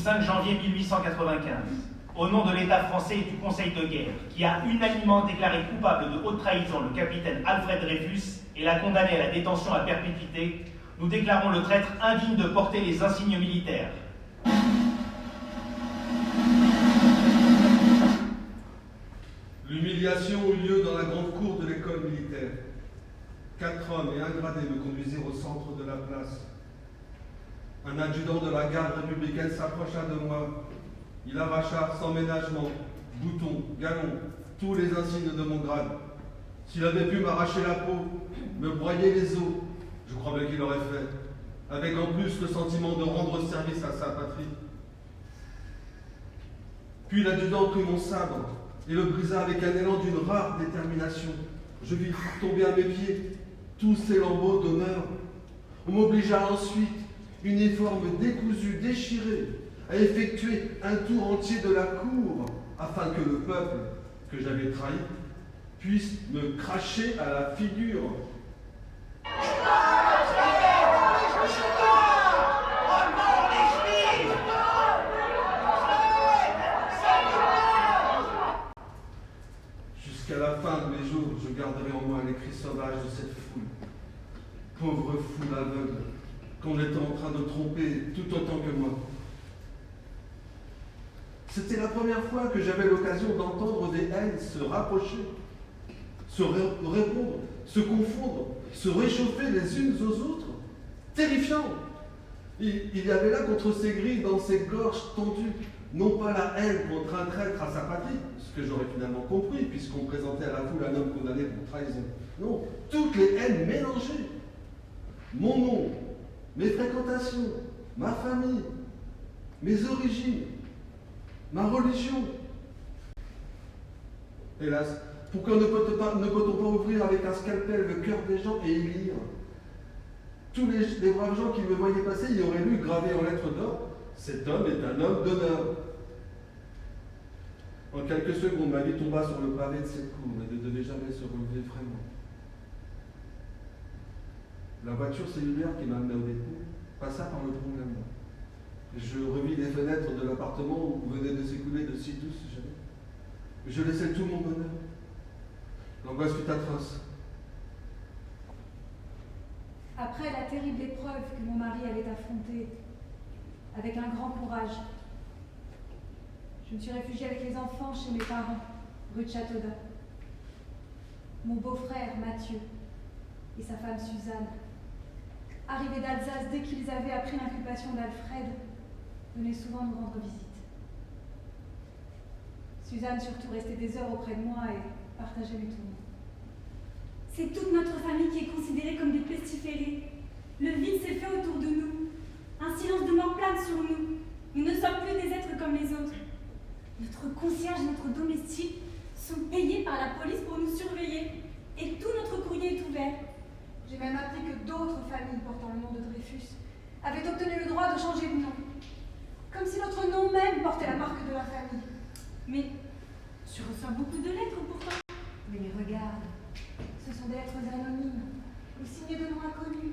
5 janvier 1895, au nom de l'État français et du Conseil de guerre, qui a unanimement déclaré coupable de haute trahison le capitaine Alfred Dreyfus et l'a condamné à la détention à perpétuité, nous déclarons le traître indigne de porter les insignes militaires. L'humiliation eut lieu dans la grande cour de l'école militaire. 4 hommes et un gradé me conduisirent au centre de la place. Un adjudant de la garde républicaine s'approcha de moi. Il arracha sans ménagement, boutons, galons, tous les insignes de mon grade. S'il avait pu m'arracher la peau, me broyer les os, je crois bien qu'il l'aurait fait, avec en plus le sentiment de rendre service à sa patrie. Puis l'adjudant prit mon sabre et le brisa avec un élan d'une rare détermination. Je vis tomber à mes pieds tous ces lambeaux d'honneur. On m'obligea ensuite, uniforme décousu, déchiré, à effectuer un tour entier de la cour, afin que le peuple que j'avais trahi puisse me cracher à la figure. Jusqu'à la fin de mes jours, je garderai en moi les cris sauvages de cette foule. Pauvre foule aveugle, qu'on était en train de tromper tout autant que moi. C'était la première fois que j'avais l'occasion d'entendre des haines se rapprocher, se répondre, se confondre, se réchauffer les unes aux autres. Terrifiant! Il y avait là contre ces grilles, dans ces gorges tendues, non pas la haine contre un traître à sa patrie, ce que j'aurais finalement compris, puisqu'on présentait à la foule un homme condamné pour trahison. Non, toutes les haines mélangées. Mon nom, mes fréquentations, ma famille, mes origines, ma religion. Hélas, pourquoi ne peut-on pas ouvrir avec un scalpel le cœur des gens et y lire? Tous les braves gens qui me voyaient passer y auraient lu gravé en lettres d'or: cet homme est un homme d'honneur. En quelques secondes, ma vie tomba sur le pavé de cette cour et ne devait jamais se relever vraiment. La voiture cellulaire qui m'amenait au dépôt passa par le pont là-bas. Je revis les fenêtres de l'appartement où venait de s'écouler de si douces gelées. Je laissai tout mon bonheur. L'angoisse fut atroce. Après la terrible épreuve que mon mari avait affrontée, avec un grand courage, je me suis réfugiée avec les enfants chez mes parents, rue de Châteaudun. Mon beau-frère, Mathieu, et sa femme Suzanne, arrivés d'Alsace dès qu'ils avaient appris l'inculpation d'Alfred, venaient souvent nous rendre visite. Suzanne surtout restait des heures auprès de moi et partageait mes tourments. C'est toute notre famille qui est considérée comme des pestiférés. Le vide s'est fait autour de nous. Un silence de mort plane sur nous. Nous ne sommes plus des êtres comme les autres. Notre concierge et notre domestique sont payés par la police pour nous surveiller. Et tout notre courrier est ouvert. J'ai même appris que d'autres familles portant le nom de Dreyfus avaient obtenu le droit de changer de nom. Comme si notre nom même portait la marque de la famille. Mais je reçois beaucoup de lettres pourtant. Mais regarde, ce sont des lettres anonymes ou signées de noms inconnus.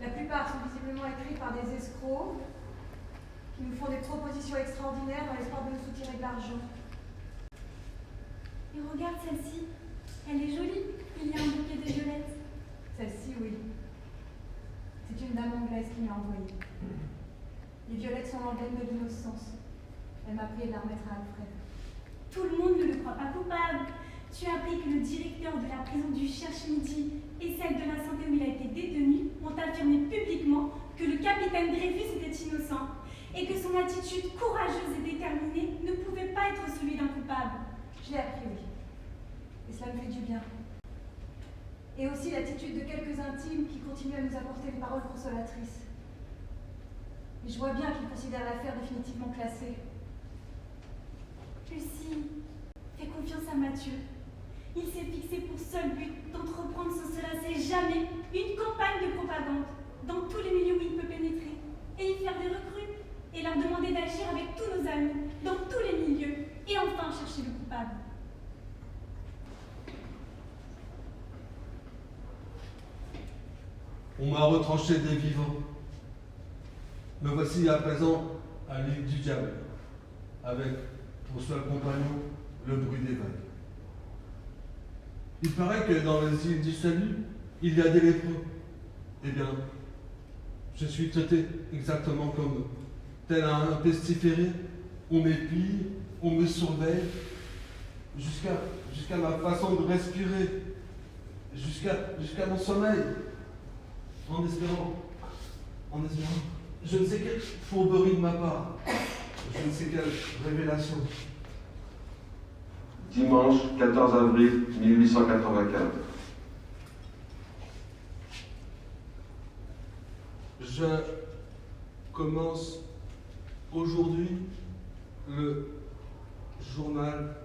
La plupart sont visiblement écrites par des escrocs qui nous font des propositions extraordinaires dans l'espoir de nous soutirer de l'argent. Et regarde celle-ci, elle est jolie. Il y a un bouquet de violettes. Celle-ci, oui. C'est une dame anglaise qui m'a envoyée. Les violettes sont l'emblème de l'innocence. Elle m'a prié de la remettre à Alfred. Tout le monde ne le croit pas coupable. Tu as appris que le directeur de la prison du Cherche-Midi et celle de la santé où il a été détenu ont affirmé publiquement que le capitaine Dreyfus était innocent et que son attitude courageuse et déterminée ne pouvait pas être celui d'un coupable. Je l'ai appris, oui. Et cela me fait du bien. Et aussi l'attitude de quelques intimes qui continuent à nous apporter des paroles consolatrices. Mais je vois bien qu'ils considèrent l'affaire définitivement classée. Lucie, fais confiance à Mathieu. Il s'est fixé pour seul but d'entreprendre sans se lasser jamais une campagne de propagande dans tous les milieux où il peut pénétrer et y faire des recrues et leur demander d'agir avec tous nos amis dans tous les milieux et enfin chercher le coupable. On m'a retranché des vivants. Me voici à présent à l'île du Diable, avec pour seul compagnon le bruit des vagues. Il paraît que dans les îles du Salut, il y a des lépreux. Eh bien, je suis traité exactement comme tel un pestiféré. On m'épie, on me surveille, jusqu'à ma façon de respirer, jusqu'à mon sommeil, en espérant, je ne sais quelle fourberie de ma part, je ne sais quelle révélation. Dimanche 14 avril 1895. Je commence aujourd'hui le journal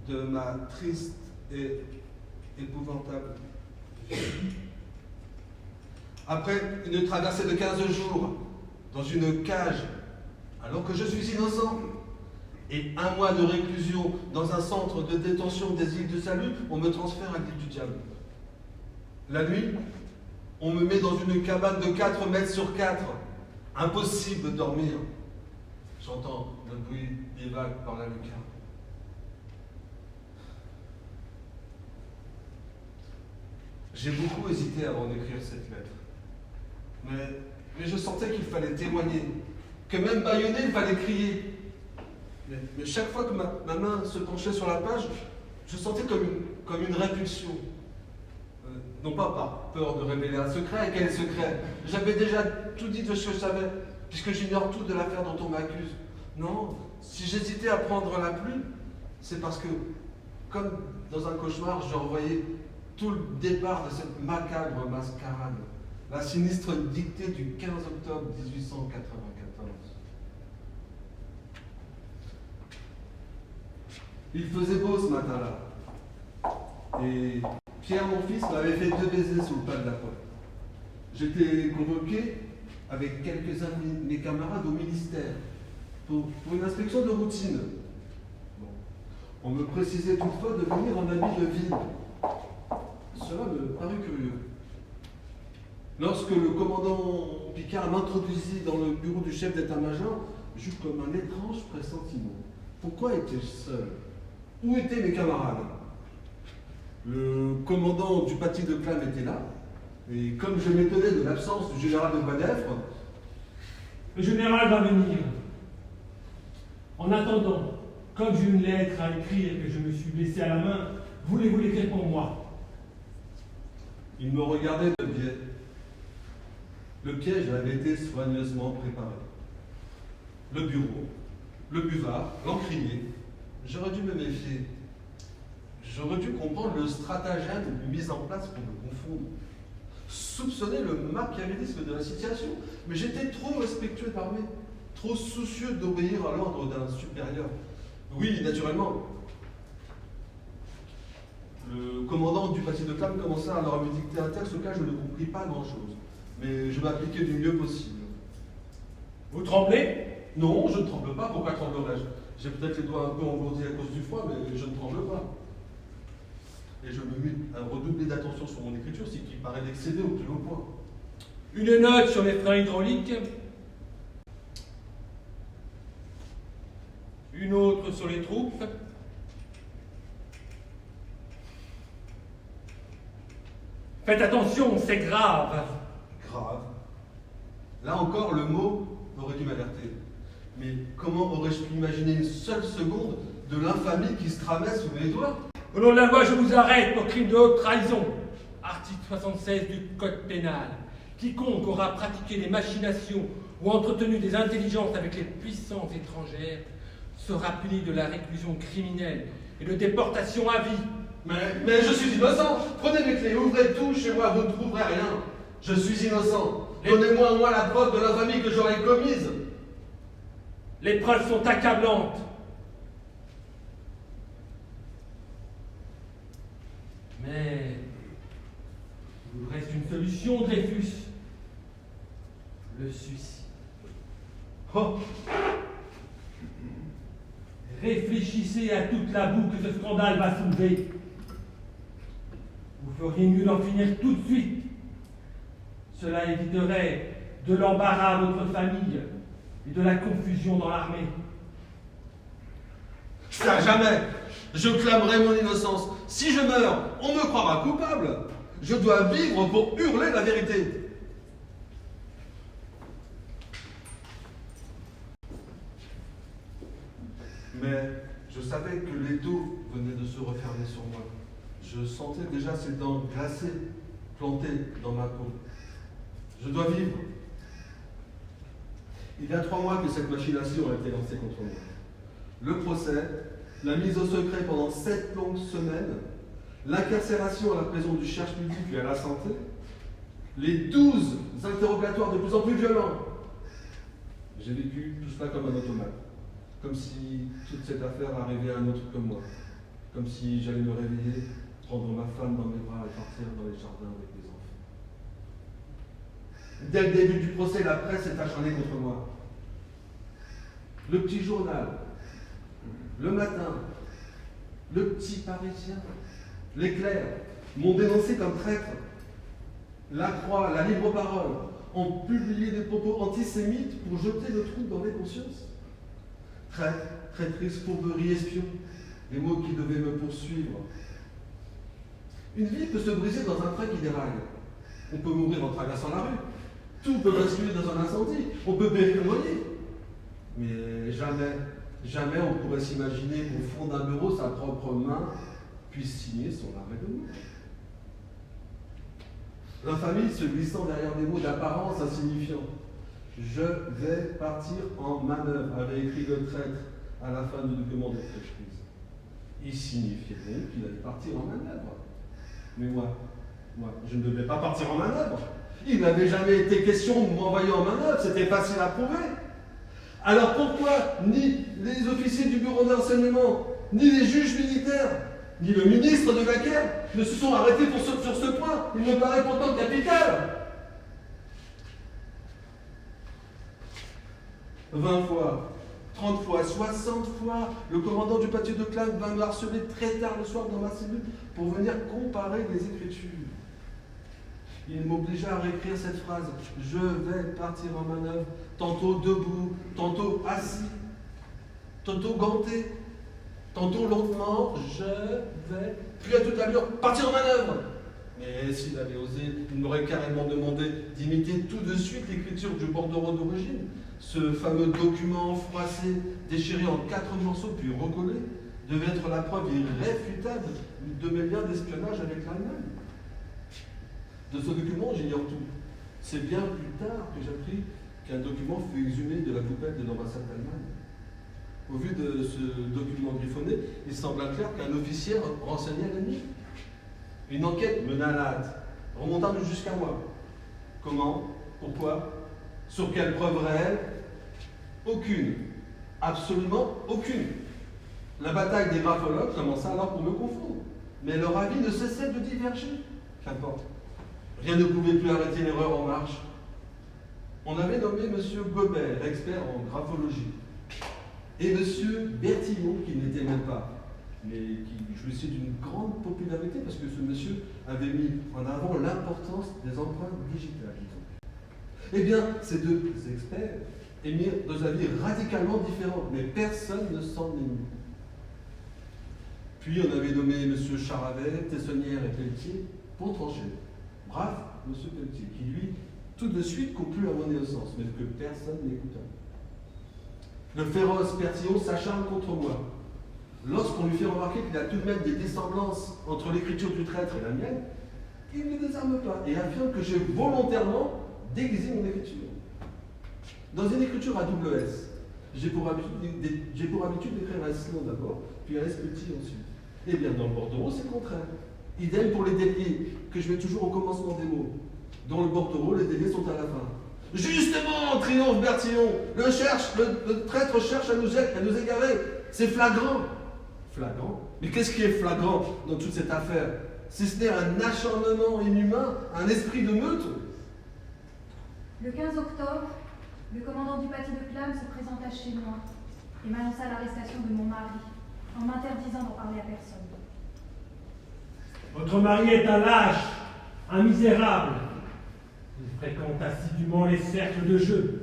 de ma triste et épouvantable vie. Après une traversée de 15 jours dans une cage, alors que je suis innocent, et un mois de réclusion dans un centre de détention des îles du Salut, on me transfère à l'île du Diable. La nuit, on me met dans une cabane de 4 mètres sur 4. Impossible de dormir. J'entends le bruit des vagues par la lucarne. J'ai beaucoup hésité avant d'écrire cette lettre. Mais je sentais qu'il fallait témoigner, que même bâillonner, il fallait crier. Mais chaque fois que ma main se penchait sur la page, je sentais comme une répulsion. Non pas par peur de révéler un secret. Quel secret? J'avais déjà tout dit de ce que je savais, puisque j'ignore tout de l'affaire dont on m'accuse. Non, si j'hésitais à prendre la plume, c'est parce que, comme dans un cauchemar, je revoyais tout le départ de cette macabre mascarade, la sinistre dictée du 15 octobre 1894. Il faisait beau ce matin-là. Et Pierre, mon fils, m'avait fait 2 baisers sous le pas de la porte. J'étais convoqué avec quelques-uns de mes camarades au ministère pour une inspection de routine. Bon. On me précisait toutefois de venir en habit de ville. Cela me parut curieux. Lorsque le commandant Picard m'introduisit dans le bureau du chef d'état-major, j'eus comme un étrange pressentiment. Pourquoi étais-je seul? Où étaient mes camarades? Le commandant du paty de Clam était là, et comme je m'étonnais de l'absence du général de Boisdeffre, le général va venir. En attendant, comme j'ai une lettre à écrire que je me suis blessé à la main, voulez-vous l'écrire pour moi? il me regardait de biais. Le piège avait été soigneusement préparé. Le bureau, le buvard, l'encrier. J'aurais dû me méfier. J'aurais dû comprendre le stratagème mis en place pour me confondre. Soupçonner le machiavélisme de la situation. Mais j'étais trop respectueux de l'armée, trop soucieux d'obéir à l'ordre d'un supérieur. Oui, naturellement. Le commandant du paty de Clam commença alors à me dicter un texte auquel je ne compris pas grand-chose. Mais je m'appliquais du mieux possible. Vous tremblez? Non, je ne tremble pas. Pourquoi tremblerais-je? J'ai peut-être les doigts un peu engourdis à cause du froid, mais je ne tremble pas. Et je me mis à redoubler d'attention sur mon écriture, ce qui paraît d'excéder au plus haut point. Une note sur les freins hydrauliques. Une autre sur les troupes. Faites attention, c'est grave. Grave. Là encore, le mot aurait dû m'alerter. Mais comment aurais-je pu imaginer une seule seconde de l'infamie qui se tramait sous mes doigts? Au nom de la loi, je vous arrête pour crime de haute trahison. Article 76 du Code pénal. Quiconque aura pratiqué des machinations ou entretenu des intelligences avec les puissances étrangères sera puni de la réclusion criminelle et de déportation à vie. Mais je suis innocent. Prenez mes clés, ouvrez tout chez moi, vous ne trouverez rien. Je suis innocent. Donnez-moi au moins la preuve de l'infamie que j'aurais commise. Les preuves sont accablantes. Mais il vous reste une solution, Dreyfus. Le suicide. Oh, Réfléchissez à toute la boue que ce scandale va soulever. Vous feriez mieux d'en finir tout de suite. Cela éviterait de l'embarras à votre famille et de la confusion dans l'armée. Ça, jamais. Je clamerai mon innocence. Si je meurs, on me croira coupable. Je dois vivre pour hurler la vérité. Mais je savais que l'étau venait de se refermer sur moi. Je sentais déjà ses dents glacées, plantées dans ma peau. Je dois vivre. Il y a 3 mois que cette machination a été lancée contre moi. Le procès, la mise au secret pendant 7 longues semaines, l'incarcération à la prison du Cherche Midi puis à la Santé, les 12 interrogatoires de plus en plus violents. J'ai vécu tout cela comme un automate. Comme si toute cette affaire arrivait à un autre que moi. Comme si j'allais me réveiller, prendre ma femme dans mes bras et partir dans les jardins avec mes enfants. Dès le début du procès, la presse est acharnée contre moi. Le petit journal, le matin, le petit Parisien, l'éclair m'ont dénoncé comme traître. La Croix, la Libre Parole ont publié des propos antisémites pour jeter le trou dans les consciences. Traître, traîtrise, fourberie, espion, les mots qui devaient me poursuivre. Une vie peut se briser dans un train qui déraille. On peut mourir en traversant la rue. Tout peut basculer dans un incendie. On peut périr noyé. Mais jamais, jamais on pourrait s'imaginer qu'au fond d'un bureau, sa propre main puisse signer son arrêt de mort. L'infamie se glissant derrière des mots d'apparence insignifiants. Je vais partir en manœuvre, avait écrit le traître à la fin du document de Fréchrise. Il signifiait donc qu'il allait partir en manœuvre. Mais moi, je ne devais pas partir en manœuvre. Il n'avait jamais été question de m'envoyer en manœuvre, c'était facile à prouver. Alors pourquoi ni les officiers du bureau d'enseignement, ni les juges militaires, ni le ministre de la guerre ne se sont arrêtés sur ce point? Il me paraît pourtant capital. 20 fois, 30 fois, 60 fois, le commandant du patio de Clam va me harceler très tard le soir dans ma cellule pour venir comparer les écritures. Il m'obligea à réécrire cette phrase. Je vais partir en manœuvre, tantôt debout, tantôt assis, tantôt ganté, tantôt lentement, je vais, puis à toute allure, partir en manœuvre. Mais s'il avait osé, il m'aurait carrément demandé d'imiter tout de suite l'écriture du bordereau d'origine. Ce fameux document froissé, déchiré en 4 morceaux puis recollé, devait être la preuve irréfutable de mes liens d'espionnage avec l'Allemagne. De ce document, j'ignore tout. C'est bien plus tard que j'ai appris qu'un document fut exhumé de la poubelle de l'ambassade d'Allemagne. Au vu de ce document griffonné, il sembla clair qu'un officier renseignait l'ennemi. Une enquête mena à la hâte, remontant jusqu'à moi. Comment? Pourquoi? Sur quelle preuve réelle? Aucune. Absolument aucune. La bataille des graphologues commença alors pour me confondre. Mais leur avis ne cessait de diverger. Qu'importe. Rien ne pouvait plus arrêter l'erreur en marche. On avait nommé M. Gobert, expert en graphologie, et M. Bertillon, qui n'était même pas, mais qui jouissait d'une grande popularité parce que ce monsieur avait mis en avant l'importance des empreintes digitales. Eh bien, ces 2 experts émirent 2 avis radicalement différents, mais personne ne s'en émut. Puis on avait nommé M. Charavet, Tessonnière et Pelletier pour trancher. Brave M. Pelletier, qui lui, tout de suite conclut à mon innocence, mais que personne n'écouta. Le féroce Bertillon s'acharne contre moi. Lorsqu'on lui fait remarquer qu'il y a tout de même des dissemblances entre l'écriture du traître et la mienne, il ne désarme pas et affirme que j'ai volontairement déguisé mon écriture. Dans une écriture à double S, j'ai pour habitude d'écrire un S long d'abord, puis un S petit ensuite. Eh bien, dans le bordereau, c'est le contraire. Idem pour les déliés, que je mets toujours au commencement des mots. Dans le bordereau, les déliés sont à la fin. Justement, triomphe Bertillon, le traître cherche à nous égarer. C'est flagrant. Flagrant? Mais qu'est-ce qui est flagrant dans toute cette affaire? Si ce n'est un acharnement inhumain, un esprit de meute? Le 15 octobre, le commandant du patio de Clam se présenta chez moi et m'annonça l'arrestation de mon mari, en m'interdisant d'en parler à personne. Votre mari est un lâche, un misérable. Il fréquente assidûment les cercles de jeu.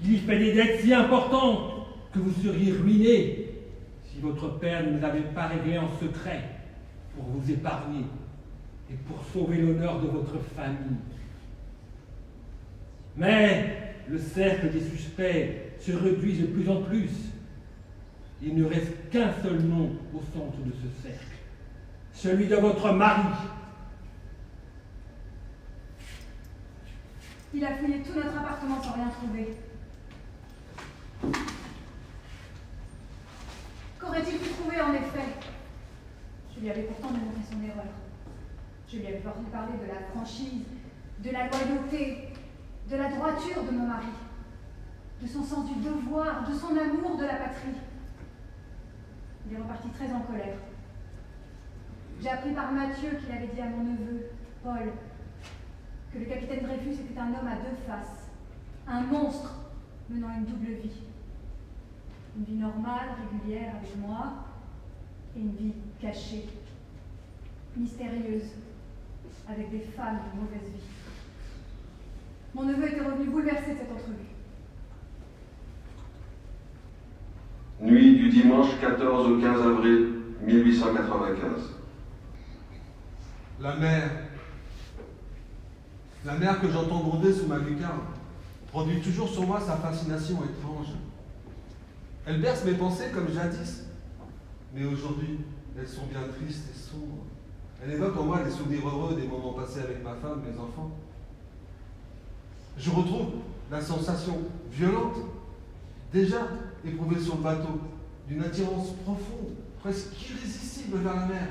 Il y fait des dettes si importantes que vous seriez ruiné si votre père ne nous avait pas réglé en secret pour vous épargner et pour sauver l'honneur de votre famille. Mais le cercle des suspects se réduit de plus en plus. Il ne reste qu'un seul nom au centre de ce cercle, celui de votre mari. Il a fouillé tout notre appartement sans rien trouver. Qu'aurait-il pu trouver en effet? Je lui avais pourtant démontré son erreur. Je lui avais parlé de la franchise, de la loyauté, de la droiture de mon mari, de son sens du devoir, de son amour de la patrie. Il est reparti très en colère. J'ai appris par Mathieu qu'il avait dit à mon neveu, Paul, que le capitaine Dreyfus était un homme à deux faces, un monstre menant une double vie. Une vie normale, régulière avec moi, et une vie cachée, mystérieuse, avec des femmes de mauvaise vie. Mon neveu était revenu bouleversé de cette entrevue. Nuit du dimanche 14 au 15 avril 1895. La mer que j'entends gronder sous ma lucarne produit toujours sur moi sa fascination étrange. Elle berce mes pensées comme jadis, mais aujourd'hui, elles sont bien tristes et sombres. Elle évoque en moi des souvenirs heureux des moments passés avec ma femme, mes enfants. Je retrouve la sensation violente, déjà éprouvée sur le bateau, d'une attirance profonde, presque irrésistible vers la mer,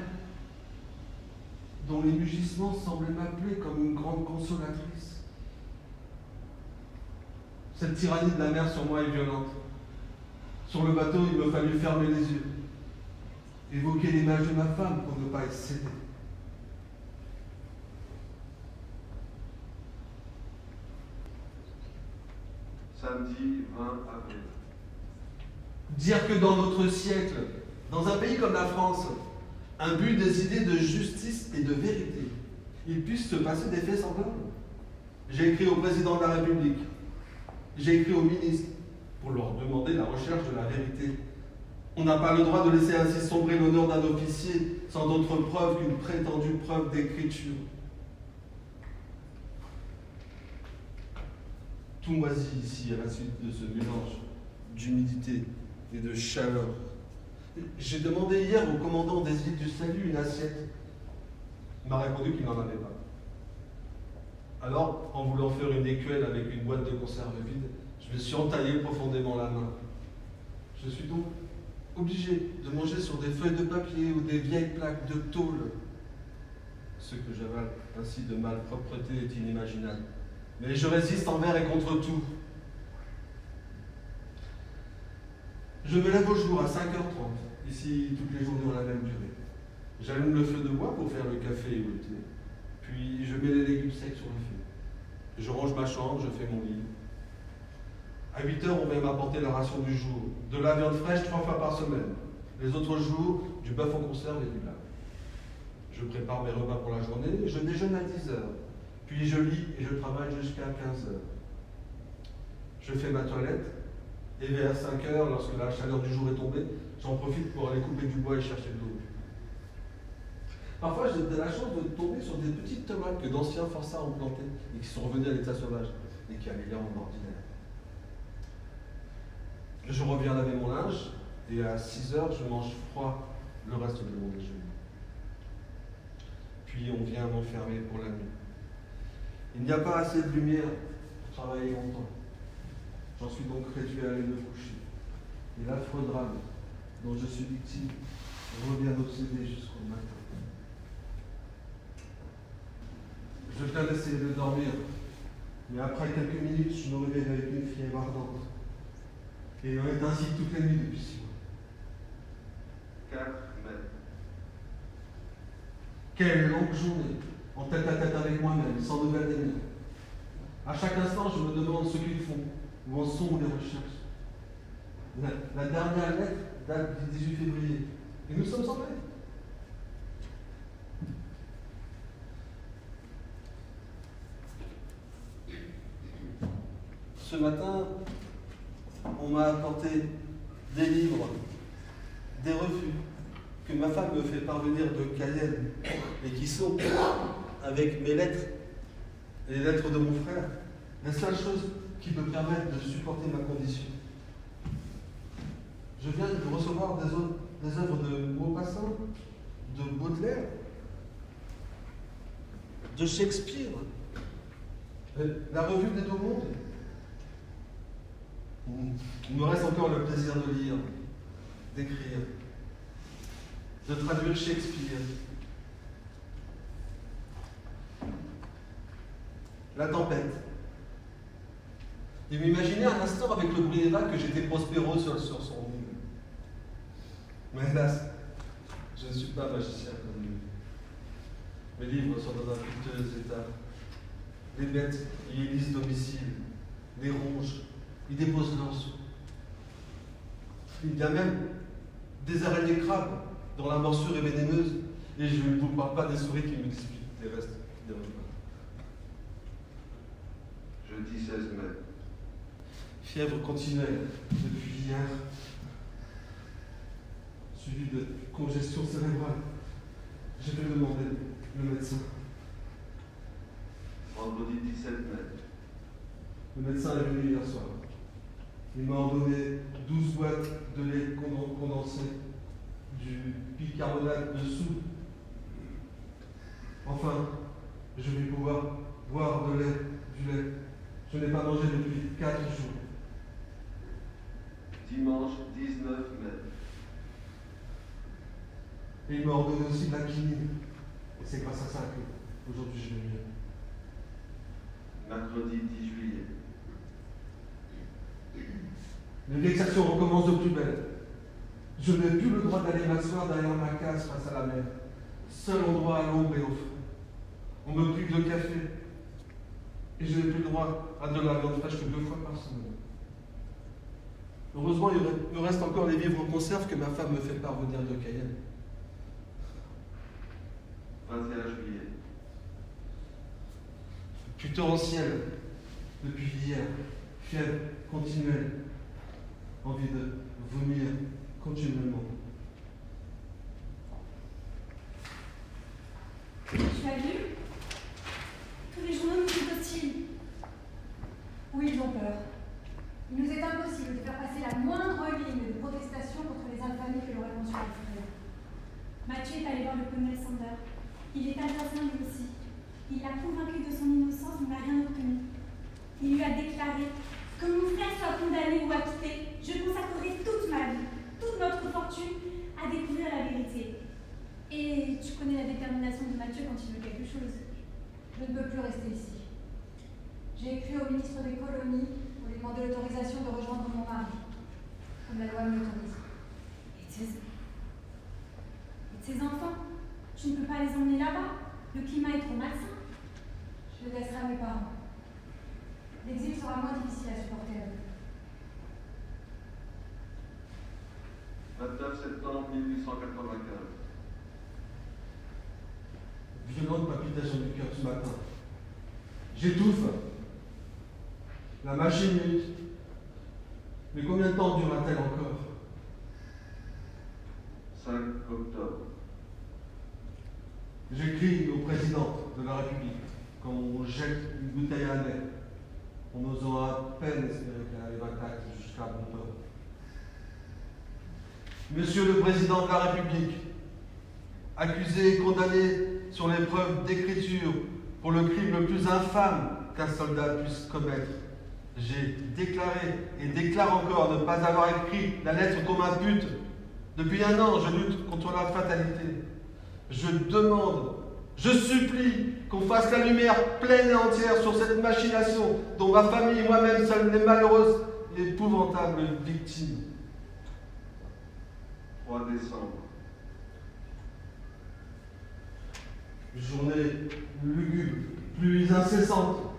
dont les mugissements semblaient m'appeler comme une grande consolatrice. Cette tyrannie de la mer sur moi est violente. Sur le bateau, il me fallut fermer les yeux, évoquer l'image de ma femme pour ne pas y céder. Samedi 20 avril. Dire que dans notre siècle, dans un pays comme la France, imbu des idées de justice et de vérité, il puisse se passer des faits semblables. J'ai écrit au président de la République, j'ai écrit aux ministres pour leur demander la recherche de la vérité. On n'a pas le droit de laisser ainsi sombrer l'honneur d'un officier sans d'autre preuve qu'une prétendue preuve d'écriture. Tout moisit ici à la suite de ce mélange d'humidité et de chaleur. J'ai demandé hier au commandant des îles du Salut une assiette. Il m'a répondu qu'il n'en avait pas. Alors, en voulant faire une écuelle avec une boîte de conserve vide, je me suis entaillé profondément la main. Je suis donc obligé de manger sur des feuilles de papier ou des vieilles plaques de tôle. Ce que j'avale ainsi de malpropreté est inimaginable. Mais je résiste envers et contre tout. Je me lève au jour à 5h30. Ici, toutes les journées ont la même durée. J'allume le feu de bois pour faire le café ou le thé. Puis je mets les légumes secs sur le feu. Je range ma chambre, je fais mon lit. À 8h, on vient m'apporter la ration du jour. De la viande fraîche 3 fois par semaine. Les autres jours, du bœuf en conserve et du lard. Je prépare mes repas pour la journée. Je déjeune à 10h. Puis je lis et je travaille jusqu'à 15h. Je fais ma toilette. Et vers 5h, lorsque la chaleur du jour est tombée, j'en profite pour aller couper du bois et chercher de l'eau. Parfois, j'ai de la chance de tomber sur des petites tomates que d'anciens forçats ont plantées et qui sont revenues à l'état sauvage et qui améliorent mon ordinaire. Je reviens laver mon linge et à 6h, je mange froid le reste de mon déjeuner. Puis on vient m'enfermer pour la nuit. Il n'y a pas assez de lumière pour travailler longtemps. J'en suis donc réduit à aller me coucher. Et l'affreux drame dont je suis victime revient m'obséder jusqu'au matin. Je viens d'essayer de dormir, mais après quelques minutes, je me réveille avec une fièvre ardente. Et il en est ainsi toutes les nuits depuis 6 mois. 4 mai. Quelle longue journée, en tête à tête avec moi-même, sans nouvelles des miens. À chaque instant, je me demande ce qu'ils font, où en sont les recherches. La dernière lettre date du 18 février, et nous sommes en mai. Ce matin, on m'a apporté des livres, des revues que ma femme me fait parvenir de Cayenne et qui sont avec mes lettres et les lettres de mon frère, la seule chose qui me permettent de supporter ma condition. Je viens de recevoir des œuvres de Maupassant, de Baudelaire, de Shakespeare, la revue des Deux Mondes. Il me reste encore le plaisir de lire, d'écrire, de traduire Shakespeare. La tempête. Et m'imaginer un instant avec le bruit des vagues que j'étais Prospero sur son île. Mais hélas, je ne suis pas magicien comme lui. Mes livres sont dans un piteux état. Les bêtes y élisent domicile, les rongent, y déposent l'anse. Il y a même des araignées crabes dont la morsure est vénéneuse, et je ne vous parle pas des souris qui me disputent les restes des repas. Jeudi 16 mai. Fièvre continuelle depuis hier, suivie de congestion cérébrale. J'ai fait demander le médecin. Vendredi 17 mai. Le médecin est venu hier soir. Il m'a ordonné 12 boîtes de lait condensé, du bicarbonate de soude. Enfin, je vais pouvoir boire du lait. Je n'ai pas mangé depuis 4 jours. Dimanche 19 mai. Et il m'a ordonné aussi de la quinine. Et c'est grâce à ça que aujourd'hui je vais mieux. Mercredi 10 juillet. Les vexations recommencent de plus belle. Je n'ai plus le droit d'aller m'asseoir derrière ma case face à la mer. Seul endroit à l'ombre et au feu. On me prive de café. Et je n'ai plus le droit à de la viande fraîche que 2 fois par semaine. Heureusement, il me reste encore les vivres en conserve que ma femme me fait parvenir de Cayenne. 21 juillet. Pluie torrentielle depuis hier. Fièvre continuelle. Envie de vomir continuellement. Tu as vu? Tous les journaux nous sont hostiles. Oui, ils ont peur. Il nous est impossible de faire passer la moindre ligne de protestation contre les infamies que l'on répand sur Alfred. Mathieu est allé voir le colonel Sander. Il est alsacien lui aussi. Il l'a convaincu de son innocence, mais n'a rien obtenu. Il lui a déclaré que mon frère soit condamné ou acquitté, je consacrerai toute ma vie, toute notre fortune à découvrir la vérité. Et tu connais la détermination de Mathieu quand il veut quelque chose. Je ne peux plus rester ici. J'ai écrit au ministre des colonies pour lui demander l'autorisation de rejoindre mon mari, comme la loi me l'autorise. Et tes enfants, tu ne peux pas les emmener là-bas. Le climat est trop malsain. Je les laisserai à mes parents. L'exil sera moins difficile à supporter à eux. 29 septembre 1895. Violente palpitation du cœur ce matin. J'étouffe. La machine lutte. Mais combien de temps durera-t-elle encore? 5 octobre. J'écris au président de la République quand on jette une bouteille à lait, en osant à peine espérer qu'elle arrive intacte jusqu'à bon port. Monsieur le président de la République, accusé et condamné sur les preuves d'écriture pour le crime le plus infâme qu'un soldat puisse commettre, j'ai déclaré et déclare encore ne pas avoir écrit la lettre qu'on m'impute. Depuis 1 an, je lutte contre la fatalité. Je demande, je supplie qu'on fasse la lumière pleine et entière sur cette machination dont ma famille et moi-même sommes les malheureuses et épouvantables victimes. 3 décembre. Journée lugubre, pluies incessantes.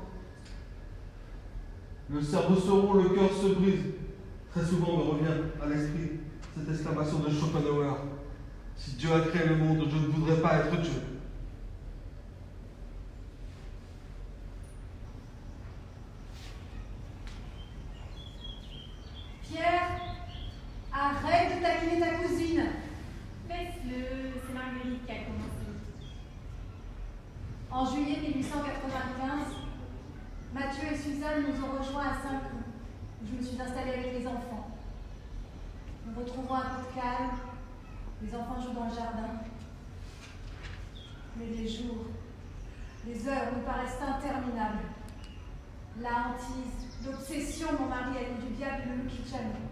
Le cerveau se rompt, le cœur se brise. Très souvent me revient à l'esprit cette exclamation de Schopenhauer. Si Dieu a créé le monde, je ne voudrais pas être Dieu. Pierre, En juillet 1895, Mathieu et Suzanne nous ont rejoints à Saint-Cloud, où je me suis installée avec les enfants. Nous retrouvons un peu de calme, les enfants jouent dans le jardin. Mais les jours, les heures nous paraissent interminables. La hantise, l'obsession, mon mari a eu du diable ne nous quitte jamais.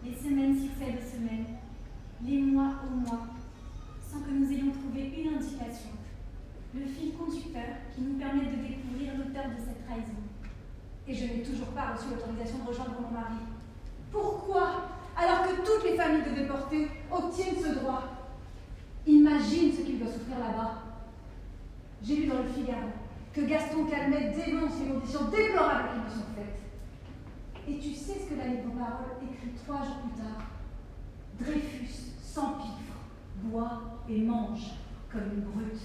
Les semaines succèdent aux semaines, les mois aux mois, sans que nous ayons trouvé une indication, le fil conducteur qui nous permette de découvrir l'auteur de cette trahison. Et je n'ai toujours pas reçu l'autorisation de rejoindre mon mari. Pourquoi, alors que toutes les familles de déportés obtiennent ce droit? Imagine ce qu'il doit souffrir là-bas. J'ai lu dans le Figaro que Gaston Calmet dénonce les conditions déplorables qui lui sont faites. Et tu sais ce que la Libre-Parole écrit 3 jours plus tard? Dreyfus s'empiffre, boit et mange comme une brute.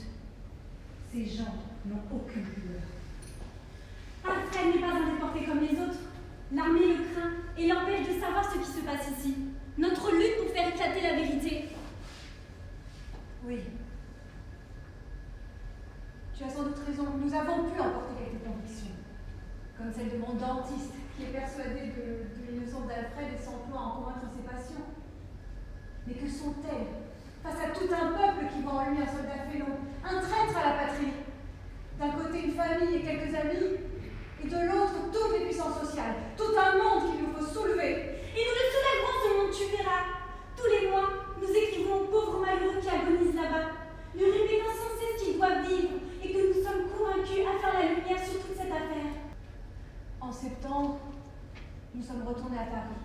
Ces gens n'ont aucune pudeur. Alfred n'est pas un déporté comme les autres. L'armée le craint et l'empêche de savoir ce qui se passe ici. Notre lutte pour faire éclater la vérité. Oui. Tu as sans doute raison. Nous avons pu emporter quelques convictions. Comme celle de mon dentiste, qui est persuadé de l'innocence d'Alfred et s'emploie à en convaincre ses patients. Mais que sont-elles face à tout un peuple qui voit en lui un soldat félon, un traître à la patrie? D'un côté une famille et quelques amis, et de l'autre toutes les puissances sociales, tout un monde qu'il nous faut soulever. Et nous le soulèverons, ce monde, tu verras. Tous les mois, nous écrivons aux pauvres malheureux qui agonisent là-bas, lui répétant sans cesse qu'ils doivent vivre et que nous sommes convaincus à faire la lumière sur toute cette affaire. En septembre, nous sommes retournés à Paris.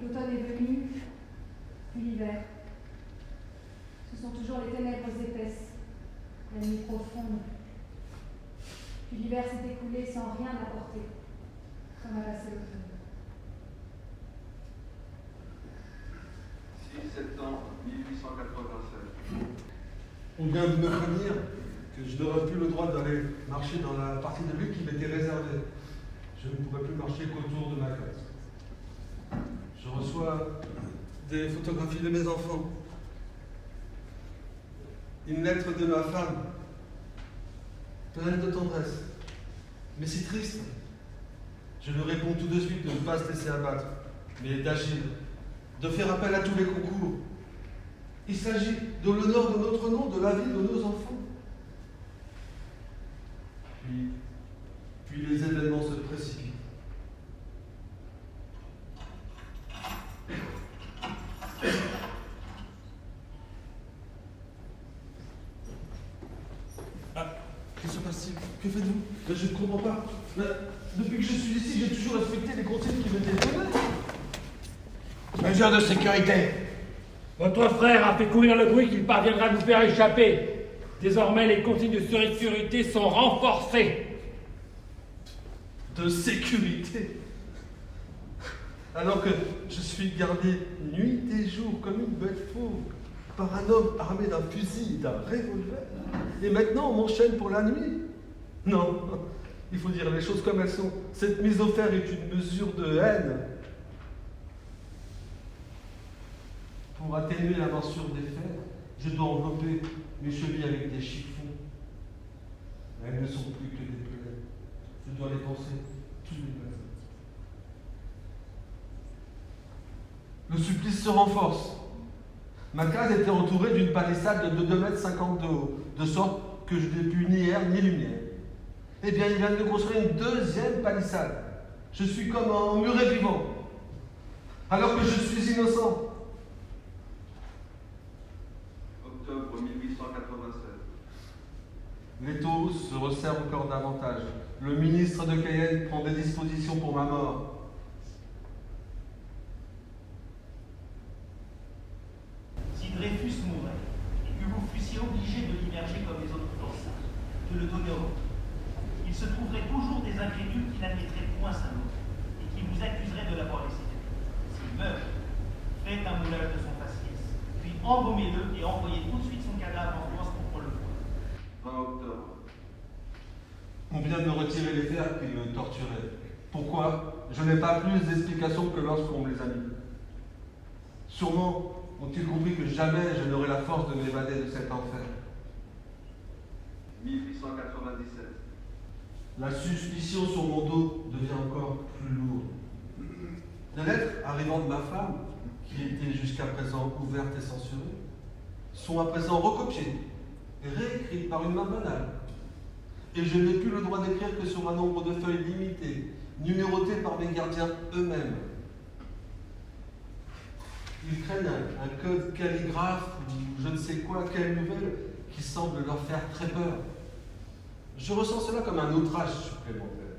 L'automne est venu, puis l'hiver. Ce sont toujours les ténèbres épaisses, la nuit profonde. Puis l'hiver s'est écoulé sans rien apporter, comme à la seule automne. 6 septembre 1887. On vient de me prévenir que je n'aurais plus le droit d'aller marcher dans la partie de l'île qui m'était réservée. Je ne pourrais plus marcher qu'autour de ma classe. Je reçois des photographies de mes enfants, une lettre de ma femme, pleine de tendresse, mais si triste. Je lui réponds tout de suite de ne pas se laisser abattre, mais d'agir, de faire appel à tous les concours. Il s'agit de l'honneur de notre nom, de la vie de nos enfants. Puis les événements se précipitent. Que se passe-t-il? Que faites-vous? Je ne comprends pas. Depuis que je suis ici, j'ai toujours respecté les consignes qui m'étaient données. Mesure de sécurité. Votre frère a fait courir le bruit qu'il parviendra à nous faire échapper. Désormais, les consignes de sécurité sont renforcées. De sécurité? Alors que je suis gardé nuit et jour comme une bête fauve par un homme armé d'un fusil et d'un revolver. Et maintenant, on m'enchaîne pour la nuit? Non, il faut dire les choses comme elles sont. Cette mise au fer est une mesure de haine. Pour atténuer la morsure des fers, je dois envelopper mes chevilles avec des chiffons. Elles ne sont plus que des plaies. Je dois les penser tous les matins. Le supplice se renforce. Ma case était entourée d'une palissade de 2,50 m de haut, de sorte que je n'ai plus ni air ni lumière. Eh bien, il vient de construire une deuxième palissade. Je suis comme un muret vivant, alors que je suis innocent. Octobre 1887. L'étau se resserre encore davantage. Le ministre de Cayenne prend des dispositions pour ma mort. Si Dreyfus mourait, et que vous fussiez obligé de l'immerger comme les autres forçats, de le donner au monde, il se trouverait toujours des incrédules qui n'admettraient point sa mort, et qui vous accuseraient de l'avoir laissé faire. S'il meurt, faites un moulage de son faciès, puis embaumez-le et envoyez tout de suite son cadavre en France pour le voir. 20 octobre. On vient de me retirer les fers puis me torturer. Pourquoi? Je n'ai pas plus d'explications que lorsqu'on me les a mis. Sûrement ont-ils compris que jamais je n'aurai la force de m'évader de cet enfer. 1897. La suspicion sur mon dos devient encore plus lourde. Les lettres arrivant de ma femme, qui étaient jusqu'à présent ouvertes et censurées, sont à présent recopiées et réécrites par une main banale. Et je n'ai plus le droit d'écrire que sur un nombre de feuilles limité, numérotées par mes gardiens eux-mêmes. Ils craignent un code calligraphe ou je ne sais quoi, quelle nouvelle, qui semble leur faire très peur. Je ressens cela comme un outrage supplémentaire.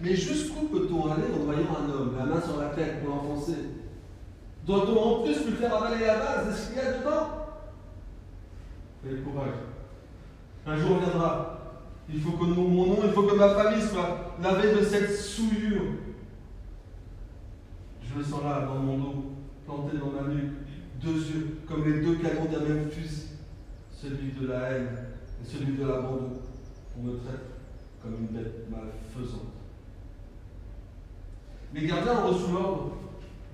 Mais jusqu'où peut-on aller en voyant un homme, la main sur la tête pour l'enfoncer? Doit-on en plus lui faire avaler la base de ce qu'il y a dedans? Ayez courage. Un jour viendra. Il faut que mon nom, il faut que ma famille soit lavée de cette souillure. Je le sens là, dans mon dos, planté dans ma nuque, deux yeux, comme les deux canons d'un même fusil. Celui de la haine et celui de l'abandon. On me traite comme une bête malfaisante. Mes gardiens ont reçu l'ordre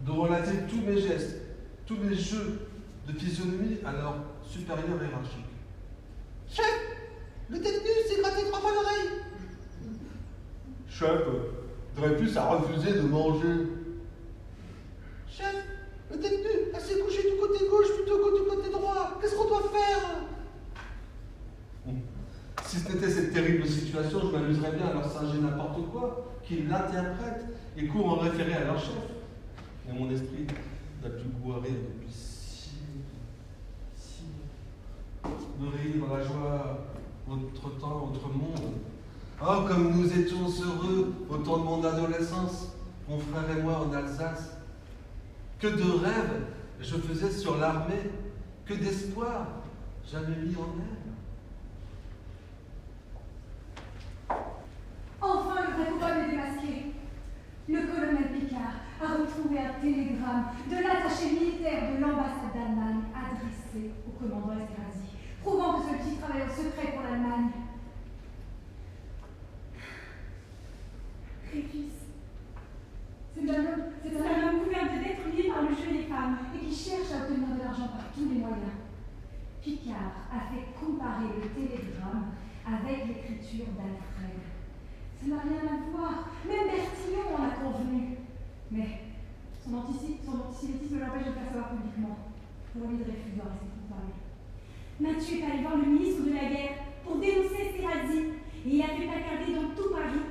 de relater tous mes gestes, tous mes jeux de physionomie à leur supérieur hiérarchique. Chef, le détenu s'est gratté 3 fois l'oreille. Chef, Dreyfus a refusé de manger. Chef, le détenu s'est couché du côté gauche plutôt que du côté droit. Qu'est-ce qu'on doit faire? Si ce n'était cette terrible situation, je m'amuserais bien à leur singer n'importe quoi, qu'ils l'interprètent et courent en référé à leur chef. Mais mon esprit n'a plus goût à rire depuis si de rire, la joie, autre temps, autre monde. Oh, comme nous étions heureux au temps de mon adolescence, mon frère et moi en Alsace. Que de rêves je faisais sur l'armée, que d'espoir j'avais mis en elle. Enfin, le vrai coupable est démasqué. Le colonel Picard a retrouvé un télégramme de l'attaché militaire de l'ambassade d'Allemagne adressé au commandant Esterhazy, prouvant que celui-ci travaille au secret pour l'Allemagne. Dreyfus, C'est un homme couvert de dettes liées par le jeu des femmes. et qui cherche à obtenir de l'argent par tous les moyens. Picard a fait comparer le télégramme avec l'écriture d'Alfred. Ça n'a rien à voir. Même Bertillon en a convenu. Mais son antisémitisme l'empêche de le faire savoir publiquement. Pour lui, Dreyfus doit rester coupable. Mathieu est allé voir le ministre de la Guerre pour dénoncer Esterhazy et il a fait placarder dans tout Paris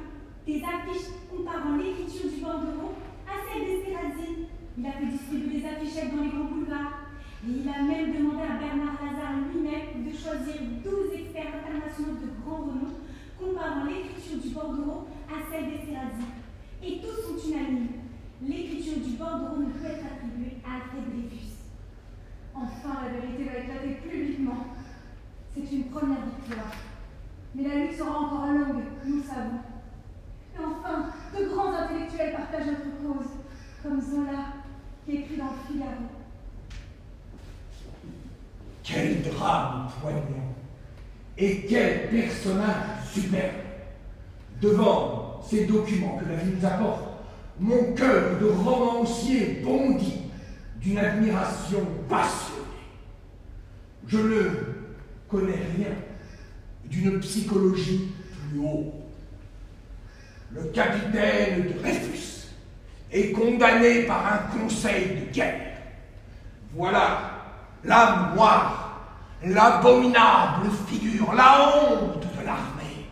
des affiches comparant l'écriture du bandereau à celle d'Esterhazy. Il a fait distribuer des affichettes dans les grands boulevards et il a même demandé à Bernard Lazare lui-même de choisir 12 experts internationaux de grand renom comparant l'écriture du bordereau à celle d'Esterhazy. Et tous sont unanimes. L'écriture du bordereau ne peut être attribuée à Alfred Dreyfus. Enfin, la vérité va éclater publiquement. C'est une première victoire. Mais la lutte sera encore longue, nous le savons. Et enfin, de grands intellectuels partagent notre cause, comme Zola, qui écrit dans le Figaro. Quel drame poignant et quel personnage superbe! Devant ces documents que la vie nous apporte, mon cœur de romancier bondit d'une admiration passionnée. Je ne connais rien d'une psychologie plus haute. Le capitaine Dreyfus est condamné par un conseil de guerre. Voilà l'âme noire, l'abominable figure, la honte de l'armée,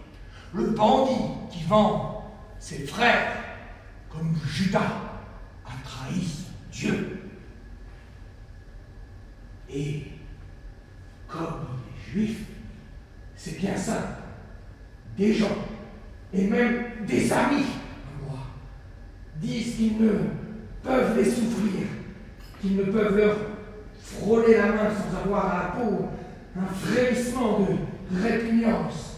le bandit qui vend ses frères comme Judas a trahi Dieu. Et comme il est juif, c'est bien simple. Des gens, et même des amis à moi, disent qu'ils ne peuvent les souffrir, qu'ils ne peuvent leur frôler la main sans avoir à la peau un frémissement de répugnance.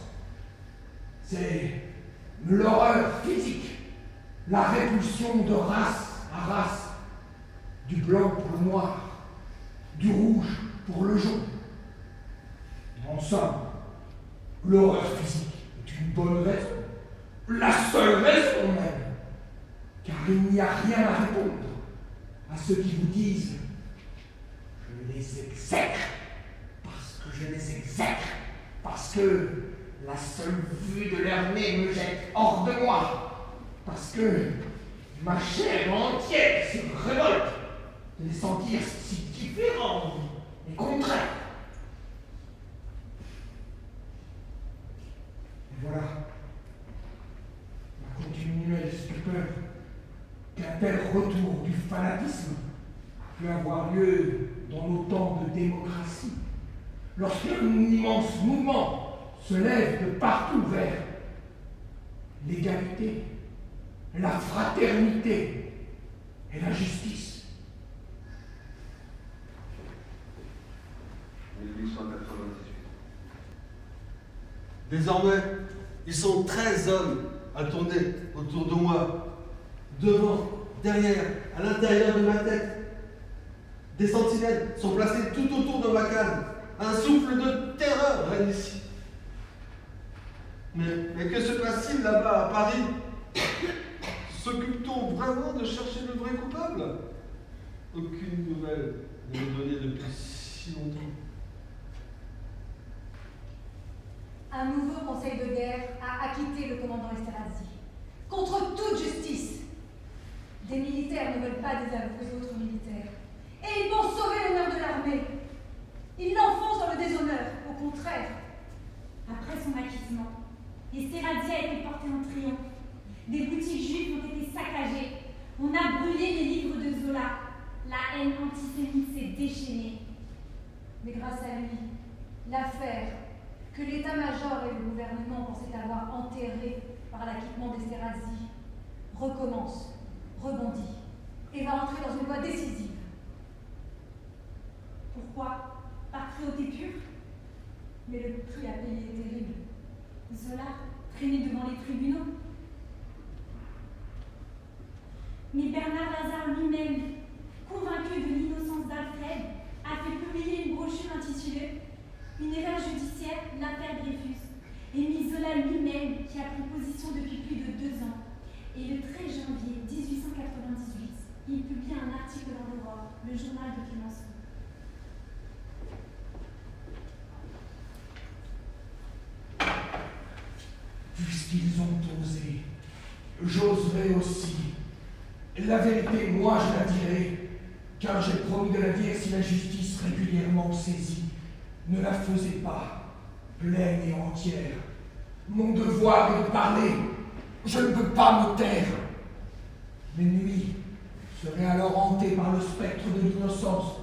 C'est l'horreur physique, la répulsion de race à race, du blanc pour le noir, du rouge pour le jaune. En somme, l'horreur physique est une bonne raison, la seule raison même, car il n'y a rien à répondre à ceux qui vous disent « Je les exècre parce que je les exècre, parce Parce que la seule vue de leur nez me jette hors de moi. Parce que ma chair entière se révolte de les sentir si différents et contraires. Et voilà la continuelle stupeur qu'un tel retour du fanatisme peut avoir lieu dans nos temps de démocratie, lorsqu'un immense mouvement se lève de partout vers l'égalité, la fraternité et la justice. 1898. Désormais, ils sont 13 hommes à tourner autour de moi, devant, derrière, à l'intérieur de ma tête. Des sentinelles sont placées tout autour de ma canne. Un souffle de terreur règne ici. Mais que se passe-t-il là-bas à Paris? S'occupe-t-on vraiment de chercher le vrai coupable? Aucune nouvelle n'est donnée depuis si longtemps. Un nouveau conseil de guerre a acquitté le commandant Esterhazy. Contre toute justice. Des militaires ne veulent pas désavouer d'autres militaires. Et ils vont sauver l'honneur de l'armée. Ils l'enfoncent dans le déshonneur, au contraire. Après son acquittement, Esterhazy a été porté en triomphe. Des boutiques juives ont été saccagées. On a brûlé les livres de Zola. La haine antisémite s'est déchaînée. Mais grâce à lui, l'affaire que l'état-major et le gouvernement pensaient avoir enterrée par l'acquittement d'Esterhazy recommence, rebondit et va entrer dans une voie décisive. Pourquoi? Par cruauté pure? Mais le prix à payer est terrible. Zola traîné devant les tribunaux. Mais Bernard Lazare lui-même, convaincu de l'innocence d'Alfred, a fait publier une brochure intitulée « Une erreur judiciaire, l'affaire Dreyfus » et mis Zola lui-même, qui a pris position depuis plus de 2 ans. Et le 13 janvier 1898, il publie un article dans l'Aurore, le journal de Clémenceau. Puisqu'ils ont osé, j'oserai aussi. La vérité, moi, je la dirai, car j'ai promis de la dire si la justice régulièrement saisie ne la faisait pas, pleine et entière. Mon devoir est de parler, je ne peux pas me taire. Mes nuits seraient alors hantées par le spectre de l'innocence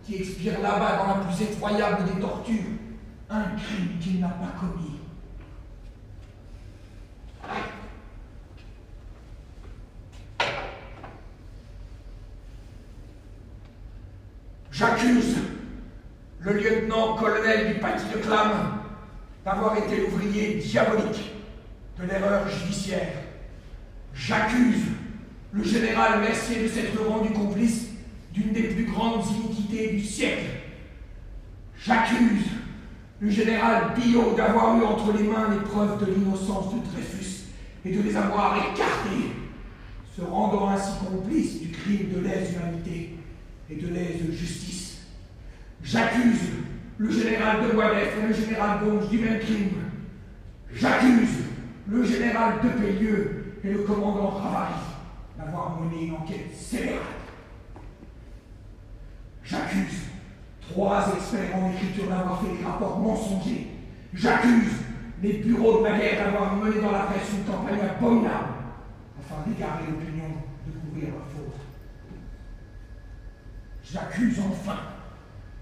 qui expire là-bas dans la plus effroyable des tortures, un crime qu'il n'a pas commis. J'accuse le lieutenant-colonel du paquis de Clam d'avoir été l'ouvrier diabolique de l'erreur judiciaire. J'accuse le général Mercier de s'être rendu complice d'une des plus grandes iniquités du siècle. J'accuse le général Billot d'avoir eu entre les mains les preuves de l'innocence de Dreyfus et de les avoir écartées, se rendant ainsi complice du crime de lèse-humanité et de lèse-justice. J'accuse le général de Boisdef et le général Gonge du même crime. J'accuse le général de Pellieu et le commandant Ravary d'avoir mené une enquête scélérate. J'accuse 3 experts en écriture d'avoir fait des rapports mensongers. J'accuse les bureaux de la guerre d'avoir mené dans la presse une campagne abominable afin d'égarer l'opinion, de couvrir leur faute. J'accuse enfin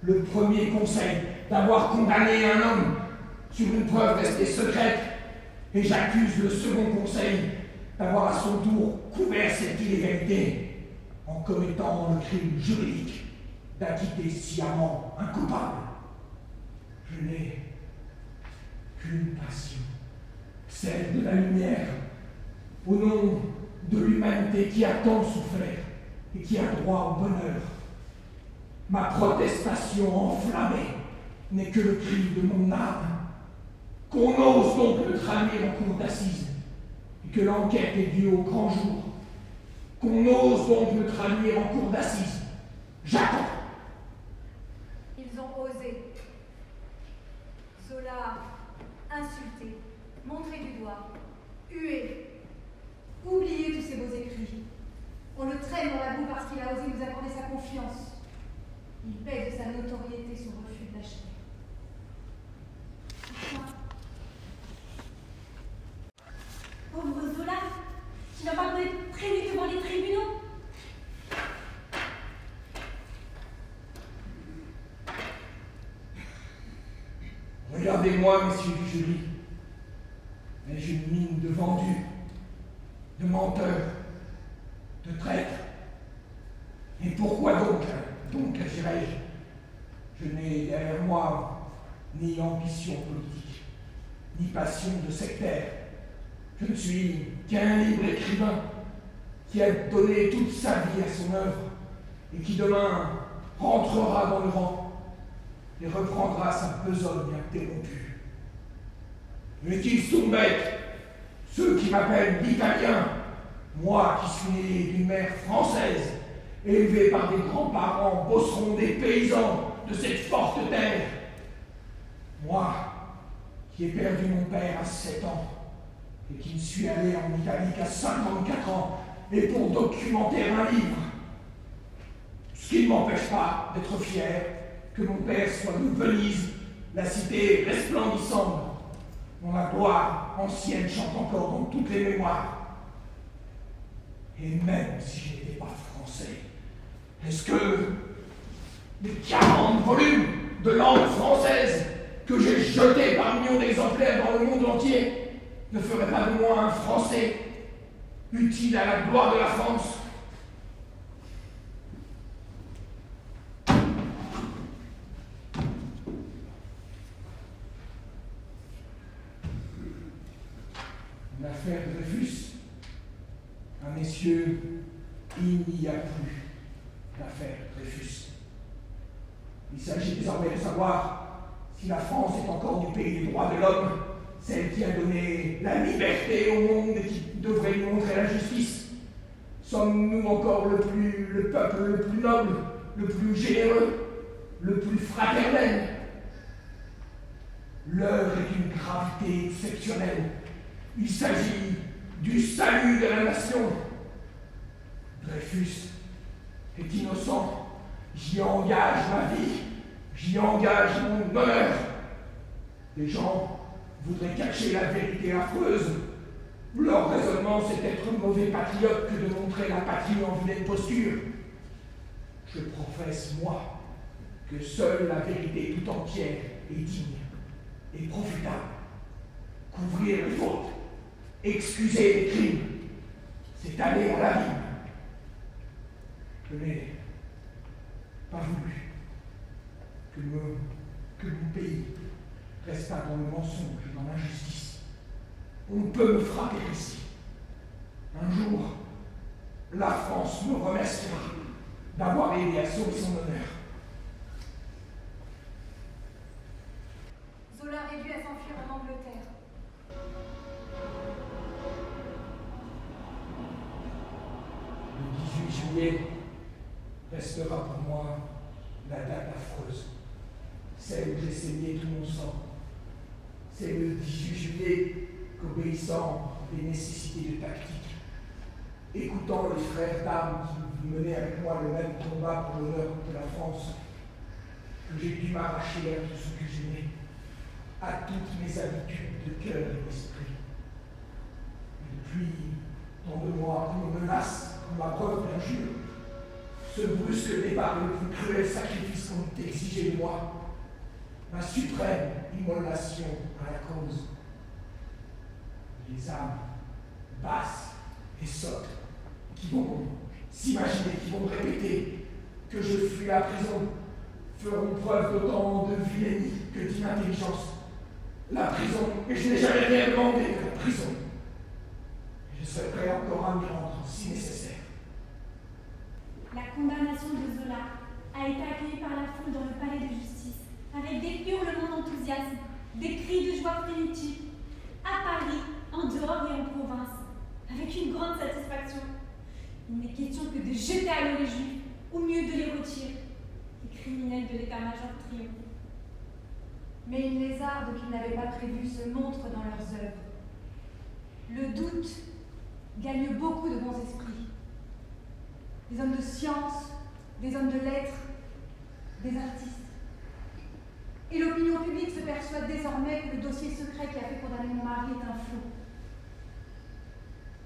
le premier conseil d'avoir condamné un homme sur une preuve restée secrète, et j'accuse le second conseil d'avoir à son tour couvert cette illégalité en commettant le crime juridique d'acquitter sciemment un coupable. Je n'ai qu'une passion, celle de la lumière, au nom de l'humanité qui a tant souffert et qui a droit au bonheur. Ma protestation enflammée n'est que le cri de mon âme. Qu'on ose donc le traduire en cour d'assises, et que l'enquête ait lieu au grand jour. Qu'on ose donc le traduire en cour d'assises. J'attends. Ils ont osé. Zola insulter, montrer du doigt, huer, oublier tous ces beaux écrits. On le traîne dans la boue parce qu'il a osé nous accorder sa confiance. Il paie de sa notoriété son refus de l'acheter. Pauvre Zola, qui n'a pas être prévu devant les tribunaux. Regardez-moi, messieurs du jury. Ai-je une mine de vendu, de menteur, de traître? Et pourquoi donc, agirais-je? Je n'ai derrière moi ni ambition politique, ni passion de sectaire. Je ne suis qu'un libre écrivain qui a donné toute sa vie à son œuvre et qui demain rentrera dans le rang et reprendra sa besogne interrompue. Mais qu'ils sont bêtes, ceux qui m'appellent l'Italien, moi qui suis né d'une mère française, élevé par des grands-parents bosserons des paysans de cette forte terre. Moi, qui ai perdu mon père à 7 ans, et qui ne suis allé en Italie qu'à 54 ans, et pour documenter un livre. Ce qui ne m'empêche pas d'être fier que mon père soit de Venise, la cité resplendissante, dont la gloire ancienne chante encore dans toutes les mémoires. Et même si je n'étais pas français, est-ce que les 40 volumes de langue française que j'ai jetés par millions d'exemplaires dans le monde entier ne feraient pas de moi un Français utile à la gloire de la France? L'affaire Dreyfus, à messieurs, il n'y a plus d'affaire Dreyfus. Il s'agit désormais de savoir si la France est encore du pays des droits de l'homme, celle qui a donné la liberté au monde et qui devrait lui montrer la justice. Sommes-nous encore le peuple le plus noble, le plus généreux, le plus fraternel? L'heure est d'une gravité exceptionnelle. Il s'agit du salut de la nation. Dreyfus est innocent. J'y engage ma vie. J'y engage mon honneur. Les gens voudraient cacher la vérité affreuse. Leur raisonnement, c'est d'être mauvais patriote que de montrer la patrie en vilaine posture. Je professe, moi, que seule la vérité tout entière est digne et profitable. Couvrir les fautes, excuser les crimes, c'est aller à l'abîme. Je n'ai pas voulu que mon pays restât dans le mensonge et dans l'injustice. On peut me frapper ici. Un jour, la France me remerciera d'avoir aidé à sauver son honneur. Zola réduit à s'enfuir en Angleterre. Le 18 juillet restera pour moi la date affreuse, celle où j'ai saigné tout mon sang. C'est le 18 juillet qu'obéissant des nécessités de tactique, écoutant les frères d'armes qui menaient avec moi le même combat pour l'honneur de la France, que j'ai dû m'arracher à tout ce que j'aimais, à toutes mes habitudes de cœur et d'esprit. Et depuis tant de mois qu'on me menace, qu'on m'abreuve d'injures, ce brusque départ est le plus cruel sacrifice qu'on ait exigé de moi, ma suprême immolation à la cause. Les âmes basses et sottes qui vont s'imaginer, qui vont répéter que je fuis la prison, feront preuve d'autant de vilainie que d'inintelligence. La prison, et je n'ai jamais rien demandé de la prison. Et je serai prêt encore à m'y rendre si nécessaire. La condamnation de Zola a été accueillie par la foule dans le palais de justice, avec des hurlements d'enthousiasme, des cris de joie primitifs, à Paris, en dehors et en province, avec une grande satisfaction. Il n'est question que de jeter à l'eau les Juifs, ou mieux de les retirer. Les criminels de l'état-major triomphent. Mais une lézarde qu'il n'avait pas imprévu se montre dans leurs œuvres. Le doute gagne beaucoup de bons esprits. Des hommes de science, des hommes de lettres, des artistes. Et l'opinion publique se persuade désormais que le dossier secret qui a fait condamner mon mari est un faux.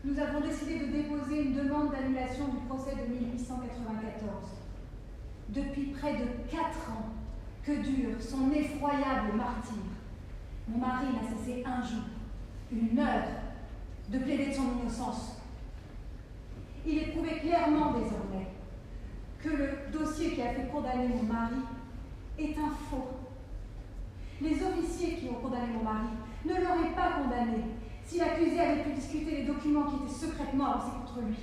Nous avons décidé de déposer une demande d'annulation du procès de 1894. Depuis près de 4 ans que dure son effroyable martyre, mon mari n'a cessé un jour, une heure, de plaider de son innocence. Il est prouvé clairement désormais que le dossier qui a fait condamner mon mari est un faux. Les officiers qui ont condamné mon mari ne l'auraient pas condamné si l'accusé avait pu discuter les documents qui étaient secrètement avancés contre lui,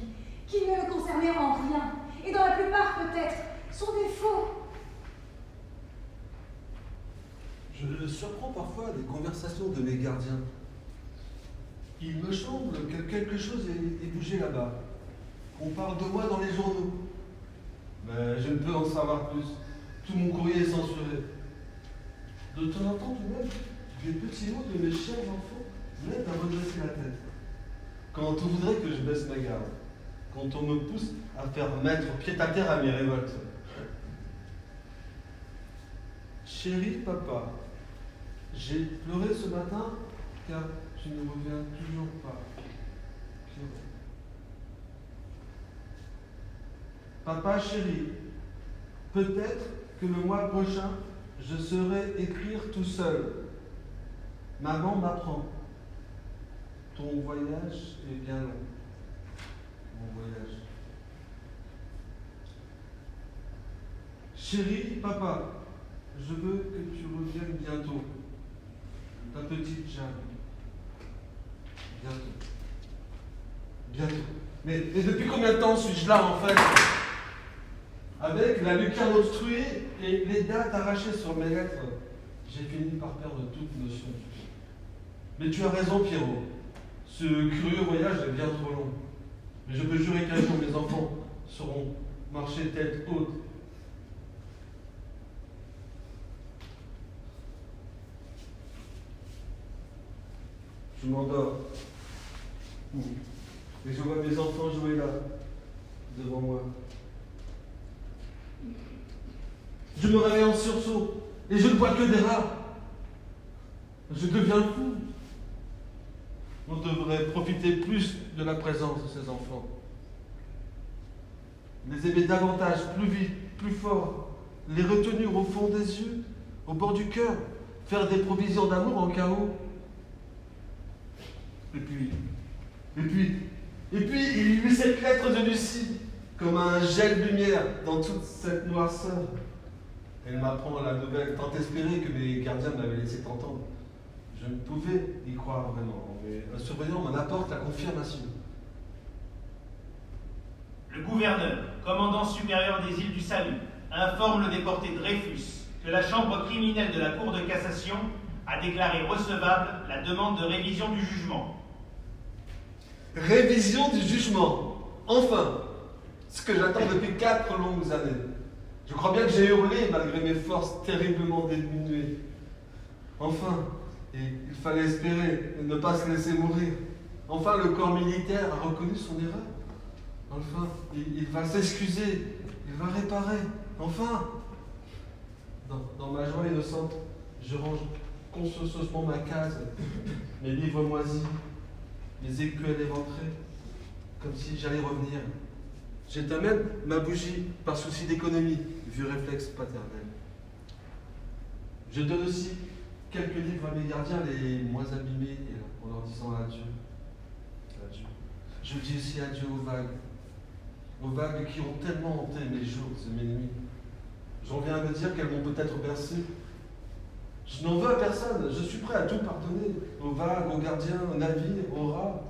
qui ne le concernaient en rien, et dans la plupart peut-être sont des faux. Je surprends parfois des conversations de mes gardiens. Il me semble que quelque chose est bougé là-bas. On parle de moi dans les journaux. Mais je ne peux en savoir plus. Tout mon courrier est censuré. De temps en temps, tout de même, des petits mots de mes chers enfants m'aident à redresser la tête. Quand on voudrait que je baisse ma garde. Quand on me pousse à faire mettre pied à terre à mes révoltes. Chéri papa, j'ai pleuré ce matin car tu ne reviens toujours pas. Pierrot. Papa chéri, peut-être que le mois prochain, je saurai écrire tout seul. Maman m'apprend. Ton voyage est bien long. Mon voyage. Chéri papa, je veux que tu reviennes bientôt. Ta petite Jeanne. Bientôt. Bientôt. Mais depuis combien de temps suis-je là en fait? Avec la lucarne obstruée et les dates arrachées sur mes lettres, j'ai fini par perdre toute notion. Mais tu as raison Pierrot. Ce curieux voyage est bien trop long. Mais je peux jurer qu'un jour mes enfants sauront marcher tête haute. Je m'endors. Et je vois mes enfants jouer là, devant moi. Je me réveille en sursaut et je ne vois que des rats. Je deviens fou. On devrait profiter plus de la présence de ces enfants. Les aimer davantage, plus vite, plus fort. Les retenir au fond des yeux, au bord du cœur. Faire des provisions d'amour en chaos. Et puis, il y eut cette lettre de Lucie, comme un jet de lumière dans toute cette noirceur. Elle m'apprend la nouvelle, tant espérée que mes gardiens m'avaient laissé entendre. Je ne pouvais y croire vraiment, mais un surveillant m'en apporte la confirmation. Le gouverneur, commandant supérieur des îles du Salut, informe le déporté Dreyfus que la chambre criminelle de la Cour de cassation a déclaré recevable la demande de révision du jugement. Révision du jugement. Enfin, ce que j'attends depuis 4 longues années. Je crois bien que j'ai hurlé malgré mes forces terriblement diminuées. Enfin, et il fallait espérer et ne pas se laisser mourir. Enfin, le corps militaire a reconnu son erreur. Enfin, il va s'excuser, il va réparer. Enfin, dans ma joie innocente, je range consciencieusement ma case, mes livres moisis, mes écuelles éventrées, comme si j'allais revenir. J'éteins même ma bougie par souci d'économie, vieux réflexe paternel. Je donne aussi quelques livres à mes gardiens, les moins abîmés, en leur disant adieu. Adieu. Je dis aussi adieu aux vagues qui ont tellement hanté mes jours et mes nuits. J'en viens à me dire qu'elles m'ont peut-être bercé. Je n'en veux à personne, je suis prêt à tout pardonner, aux vagues, aux gardiens, aux navires, aux rats,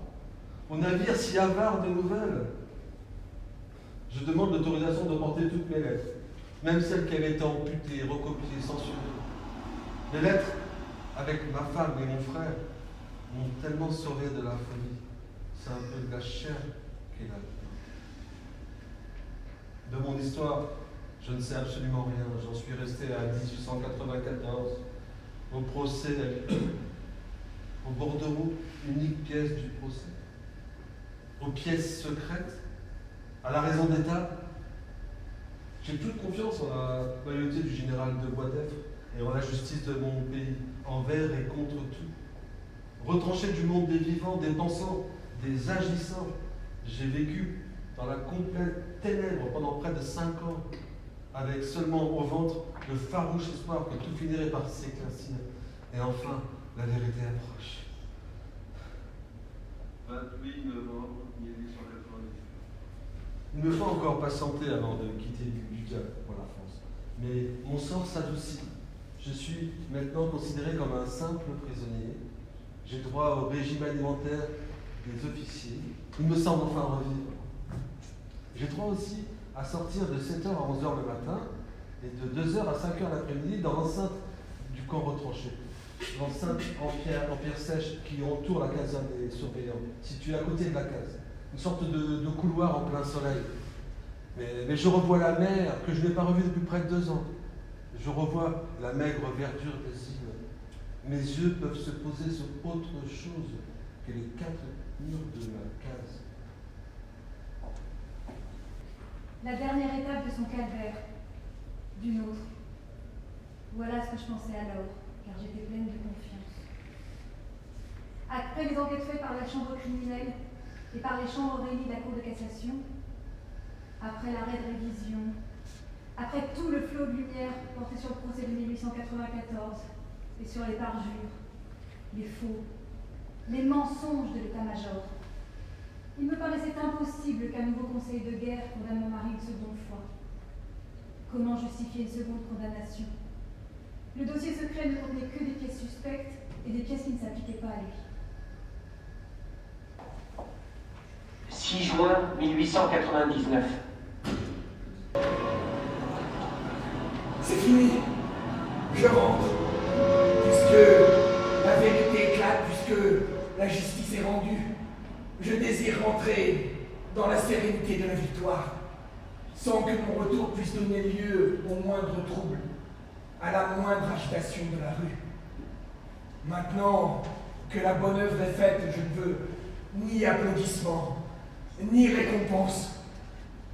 aux navires si avares de nouvelles. Je demande l'autorisation de porter toutes mes lettres, même celles qui avaient été amputées, recopiées, censurées. Les lettres, avec ma femme et mon frère, m'ont tellement sauvé de la folie. C'est un peu de la chair qui est là. De mon histoire, je ne sais absolument rien. J'en suis resté à 1894, au procès en bordereau, unique pièce du procès. Aux pièces secrètes, à la raison d'État. J'ai toute confiance en la loyauté du général de Boisdeffre et en la justice de mon pays, envers et contre tout. Retranché du monde des vivants, des pensants, des agissants, j'ai vécu dans la complète ténèbre pendant près de 5 ans, avec seulement au ventre le farouche espoir que tout finirait par s'éclaircir. Et enfin, la vérité approche. 28 novembre 1890. Il me faut encore patienter avant de quitter Lucas pour la France. Mais mon sort s'adoucit. Je suis maintenant considéré comme un simple prisonnier. J'ai droit au régime alimentaire des officiers. Il me semble enfin revivre. J'ai droit aussi à sortir de 7h à 11h le matin et de 2h à 5h l'après-midi dans l'enceinte du camp retranché. L'enceinte en pierre sèche qui entoure la caserne des surveillants, située à côté de la case. Une sorte de couloir en plein soleil. Mais je revois la mer que je n'ai pas revue depuis près de 2 ans. Je revois la maigre verdure des îles. Mes yeux peuvent se poser sur autre chose que les 4 murs de la case. La dernière étape de son calvaire, du nôtre. Voilà ce que je pensais alors, car j'étais pleine de confiance. Après les enquêtes faites par la chambre criminelle et par les chambres réunies de la Cour de cassation, après l'arrêt de révision, après tout le flot de lumière porté sur le procès de 1894 et sur les parjures, les faux, les mensonges de l'état-major, il me paraissait impossible qu'un nouveau conseil de guerre condamne mon mari une seconde fois. Comment justifier une seconde condamnation? Le dossier secret ne contenait que des pièces suspectes et des pièces qui ne s'appliquaient pas à lui. 6 juin 1899. C'est fini. Je rentre. Puisque la vérité éclate, puisque la justice est rendue, je désire rentrer dans la sérénité de la victoire, sans que mon retour puisse donner lieu au moindre trouble, à la moindre agitation de la rue. Maintenant que la bonne œuvre est faite, je ne veux ni applaudissements, ni récompense,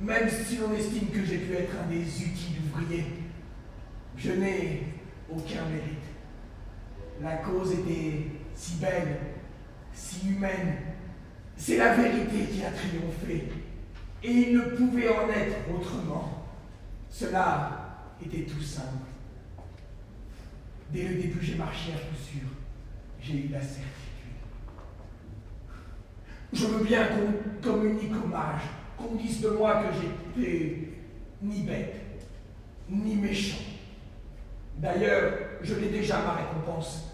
même si l'on estime que j'ai pu être un des utiles ouvriers. Je n'ai aucun mérite. La cause était si belle, si humaine. C'est la vérité qui a triomphé, et il ne pouvait en être autrement. Cela était tout simple. Dès le début, j'ai marché à coup sûr. J'ai eu la certitude. Je veux bien qu'on communique hommage, qu'on dise de moi que j'étais ni bête, ni méchant. D'ailleurs, je l'ai déjà ma récompense,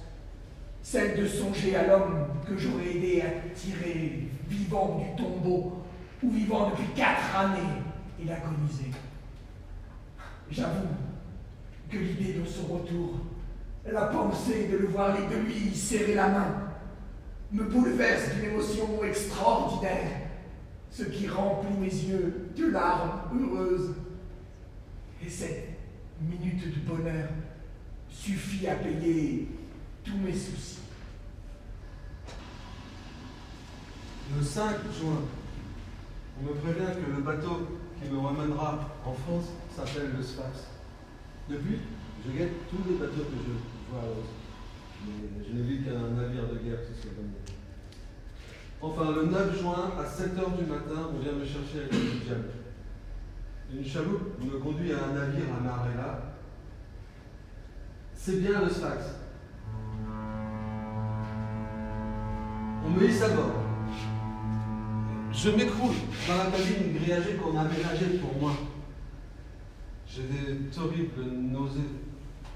celle de songer à l'homme que j'aurais aidé à tirer vivant du tombeau, ou vivant depuis 4 années, il agonisait. J'avoue que l'idée de son retour, la pensée de le voir et de lui serrer la main, me bouleverse d'une émotion extraordinaire, ce qui remplit mes yeux de larmes heureuses. Et cette minute de bonheur suffit à payer tous mes soucis. Le 5 juin, on me prévient que le bateau qui me ramènera en France s'appelle le Sphinx. Depuis, je guette tous les bateaux que je vois à l'eau. Mais je n'ai vu qu'un navire de guerre qui se baigné. Enfin, le 9 juin, à 7h du matin, on vient me chercher avec le diable. Une chaloupe me conduit à un navire à Marella. C'est bien le Sphinx. On me hisse à bord. Je m'écroule dans la cabine grillagée qu'on a aménagée pour moi. J'ai des terribles nausées.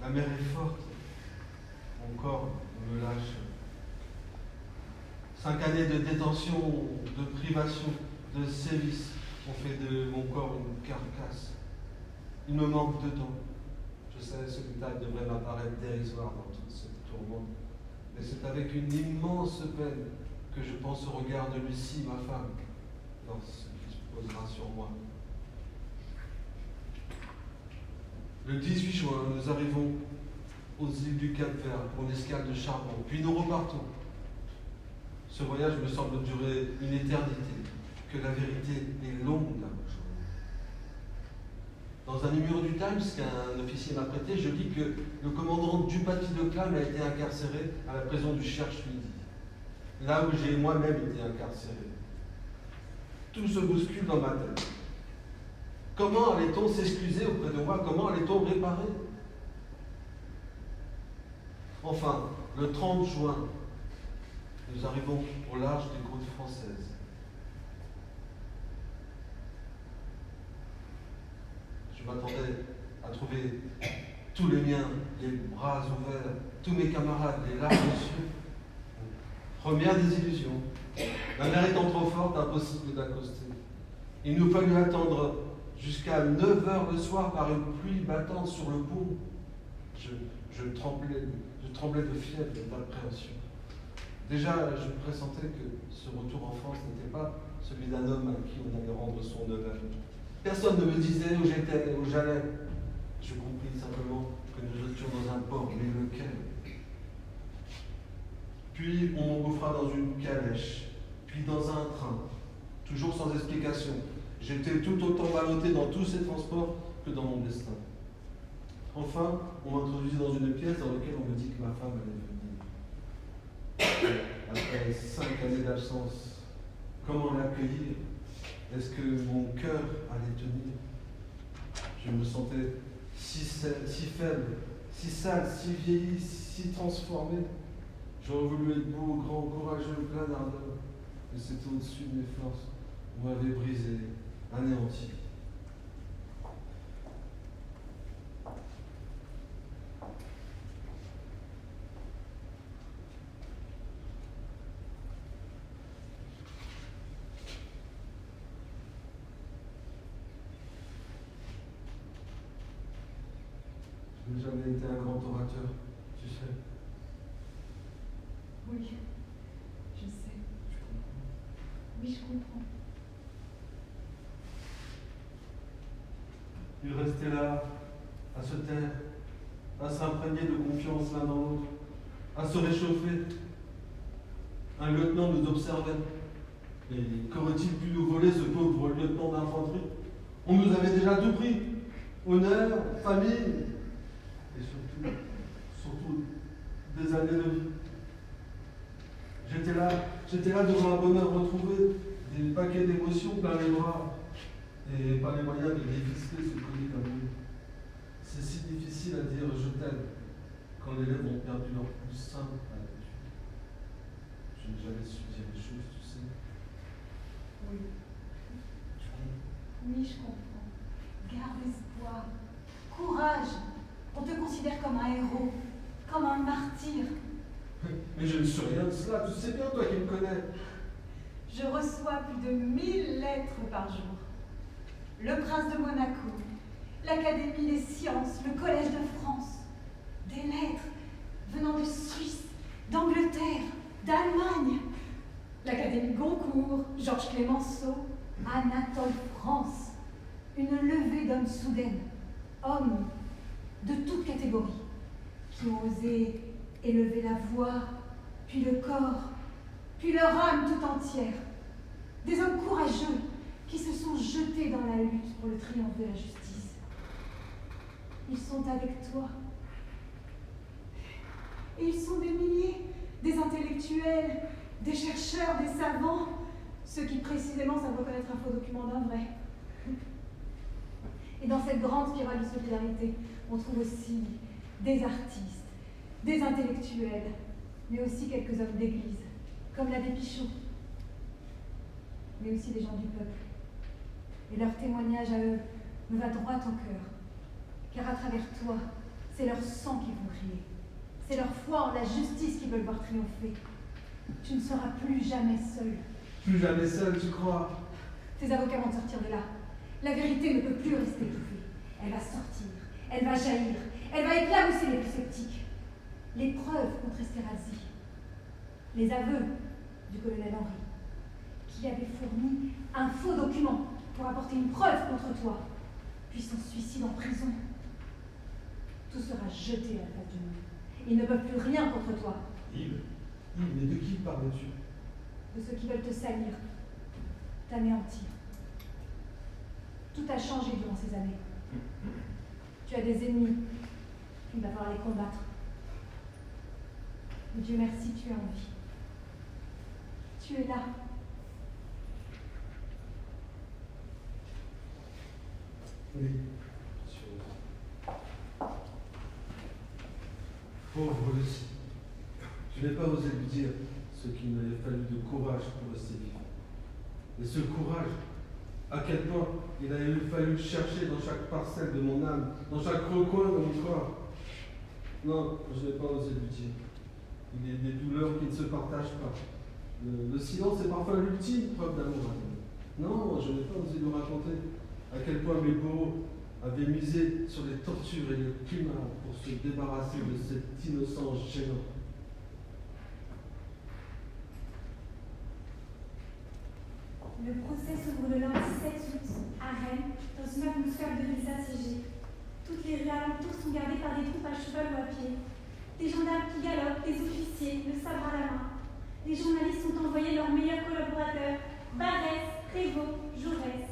La mer est forte. Mon corps me lâche. 5 années de détention, de privation, de sévices ont fait de mon corps une carcasse. Il me manque de temps. Je sais, ce détail devrait m'apparaître dérisoire dans toute cette tourmente. Mais c'est avec une immense peine que je pense au regard de Lucie, ma femme, lorsqu'il se posera sur moi. Le 18 juin, nous arrivons aux îles du Cap-Vert pour une escale de charbon, puis nous repartons. Ce voyage me semble durer une éternité, que la vérité est longue à rejoindre. Dans un numéro du Times qu'un officier m'a prêté, je lis que le commandant du bâti de Clam a été incarcéré à la prison du Cherche-Midi, là où j'ai moi-même été incarcéré. Tout se bouscule dans ma tête. Comment allait-on s'excuser auprès de moi? Comment allait-on réparer? Enfin, le 30 juin, nous arrivons au large des côtes françaises. Je m'attendais à trouver tous les miens, les bras ouverts, tous mes camarades, les larmes aux yeux. Première désillusion. La mer étant trop forte, impossible d'accoster. Il nous fallut attendre jusqu'à 9h le soir par une pluie battante sur le pont. Je tremblais de fièvre et d'appréhension. Déjà, je pressentais que ce retour en France n'était pas celui d'un homme à qui on allait rendre son honneur. Personne ne me disait où j'étais, où j'allais. Je compris simplement que nous étions dans un port, mais lequel? Puis on m'engouffra dans une calèche, puis dans un train, toujours sans explication. J'étais tout autant ballotté dans tous ces transports que dans mon destin. Enfin, on m'introduisit dans une pièce dans laquelle on me dit que ma femme allait venir. Après 5 années d'absence, comment l'accueillir? Est-ce que mon cœur allait tenir? Je me sentais si faible, si sale, si vieilli, si transformé. J'aurais voulu être beau, grand, courageux, plein d'ardeur. Mais c'était au-dessus de mes forces. On m'avait brisé, anéanti. Je n'ai jamais été un grand orateur, tu sais. Oui, je sais. Oui, je comprends. Ils restaient là, à se taire, à s'imprégner de confiance l'un dans l'autre, à se réchauffer. Un lieutenant nous observait. Mais qu'aurait-il pu nous voler, ce pauvre lieutenant d'infanterie? On nous avait déjà tout pris. Honneur, famille, et surtout des années de vie. J'étais là devant un bonheur retrouvé, des paquets d'émotions plein les bras, et pas les moyens de déficeler ce collier d'amour. C'est si difficile à dire je t'aime quand les lèvres ont perdu leur plus simple attitude. Je n'ai jamais su dire les choses, tu sais. Oui. Tu comprends? Oui, je comprends. Garde espoir. Courage. On te considère comme un héros, comme un martyr. Mais je ne suis rien de cela, tu sais bien, toi qui me connais. Je reçois plus de 1000 lettres par jour. Le prince de Monaco, l'Académie des sciences, le Collège de France. Des lettres venant de Suisse, d'Angleterre, d'Allemagne. L'Académie Goncourt, Georges Clemenceau, Anatole France. Une levée d'hommes soudaines, hommes de toutes catégories, qui ont osé élever la voix, puis le corps, puis leur âme tout entière. Des hommes courageux qui se sont jetés dans la lutte pour le triomphe de la justice. Ils sont avec toi. Et ils sont des milliers, des intellectuels, des chercheurs, des savants, ceux qui précisément savent reconnaître un faux document d'un vrai. Et dans cette grande spirale de solidarité, on trouve aussi des artistes, des intellectuels, mais aussi quelques hommes d'église, comme l'abbé Pichot, mais aussi des gens du peuple. Et leur témoignage à eux me va droit au cœur, car à travers toi, c'est leur sang qui vont crier, c'est leur foi en la justice qu'ils veulent voir triompher. Tu ne seras plus jamais seul. Plus jamais seul, tu crois? Tes avocats vont te sortir de là. La vérité ne peut plus rester étouffée. Elle va sortir, elle va jaillir, elle va éclabousser les plus sceptiques. Les preuves contre Esterhazy, les aveux du colonel Henry, qui avait fourni un faux document pour apporter une preuve contre toi, puis son suicide en prison. Tout sera jeté à la face du monde. Ils ne peuvent plus rien contre toi. Yves, mais de qui parles-tu? de ceux qui veulent te salir, t'anéantir. Tout a changé durant ces années. Tu as des ennemis, il va falloir les combattre. Mais Dieu merci, tu es en vie. Tu es là. Oui, monsieur. Pauvre Lucie. Je n'ai pas osé lui dire ce qu'il m'avait fallu de courage pour rester vivant. Et ce courage, à quel point il a fallu chercher dans chaque parcelle de mon âme, dans chaque recoin de mon corps. Non, je n'ai pas osé lui dire. Il y a des douleurs qui ne se partagent pas. Le silence est parfois l'ultime preuve d'amour. Non, je n'ai pas osé lui raconter à quel point mes bourreaux avaient misé sur les tortures et les climats pour se débarrasser de cette innocence gênante. Le procès s'ouvre le lundi 7 août à Rennes, dans une atmosphère de ville assiégée. Toutes les rues alentours sont gardées par des troupes à cheval ou à pied. Des gendarmes qui galopent, des officiers, le sabre à la main. Les journalistes ont envoyé leurs meilleurs collaborateurs, Barrès, Prévost, Jaurès.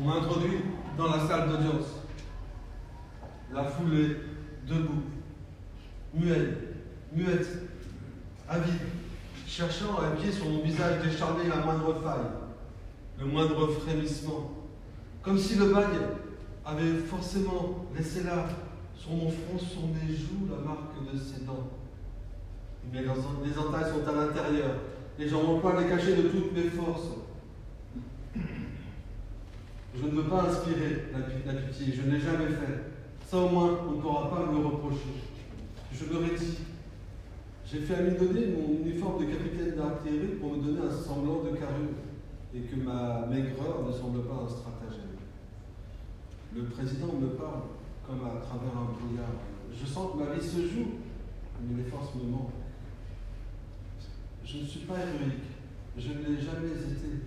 On m'a introduit dans la salle d'audience. La foule est debout, muette, avide, cherchant à épier sur mon visage décharné la moindre faille, le moindre frémissement, comme si le bagne avait forcément laissé là, sur mon front, sur mes joues, la marque de ses dents. Mais les entailles sont à l'intérieur, et j'en veux pas les cacher de toutes mes forces. Je ne veux pas inspirer la pitié, je ne l'ai jamais fait. Ça au moins, on ne pourra pas me le reprocher. Je leur ai dit. J'ai fait à lui donner mon uniforme de capitaine d'artillerie pour me donner un semblant de carrure et que ma maigreur ne semble pas un stratagème. Le président me parle comme à travers un brouillard. Je sens que ma vie se joue, mais les forces me manquent. Je ne suis pas héroïque, je ne l'ai jamais été.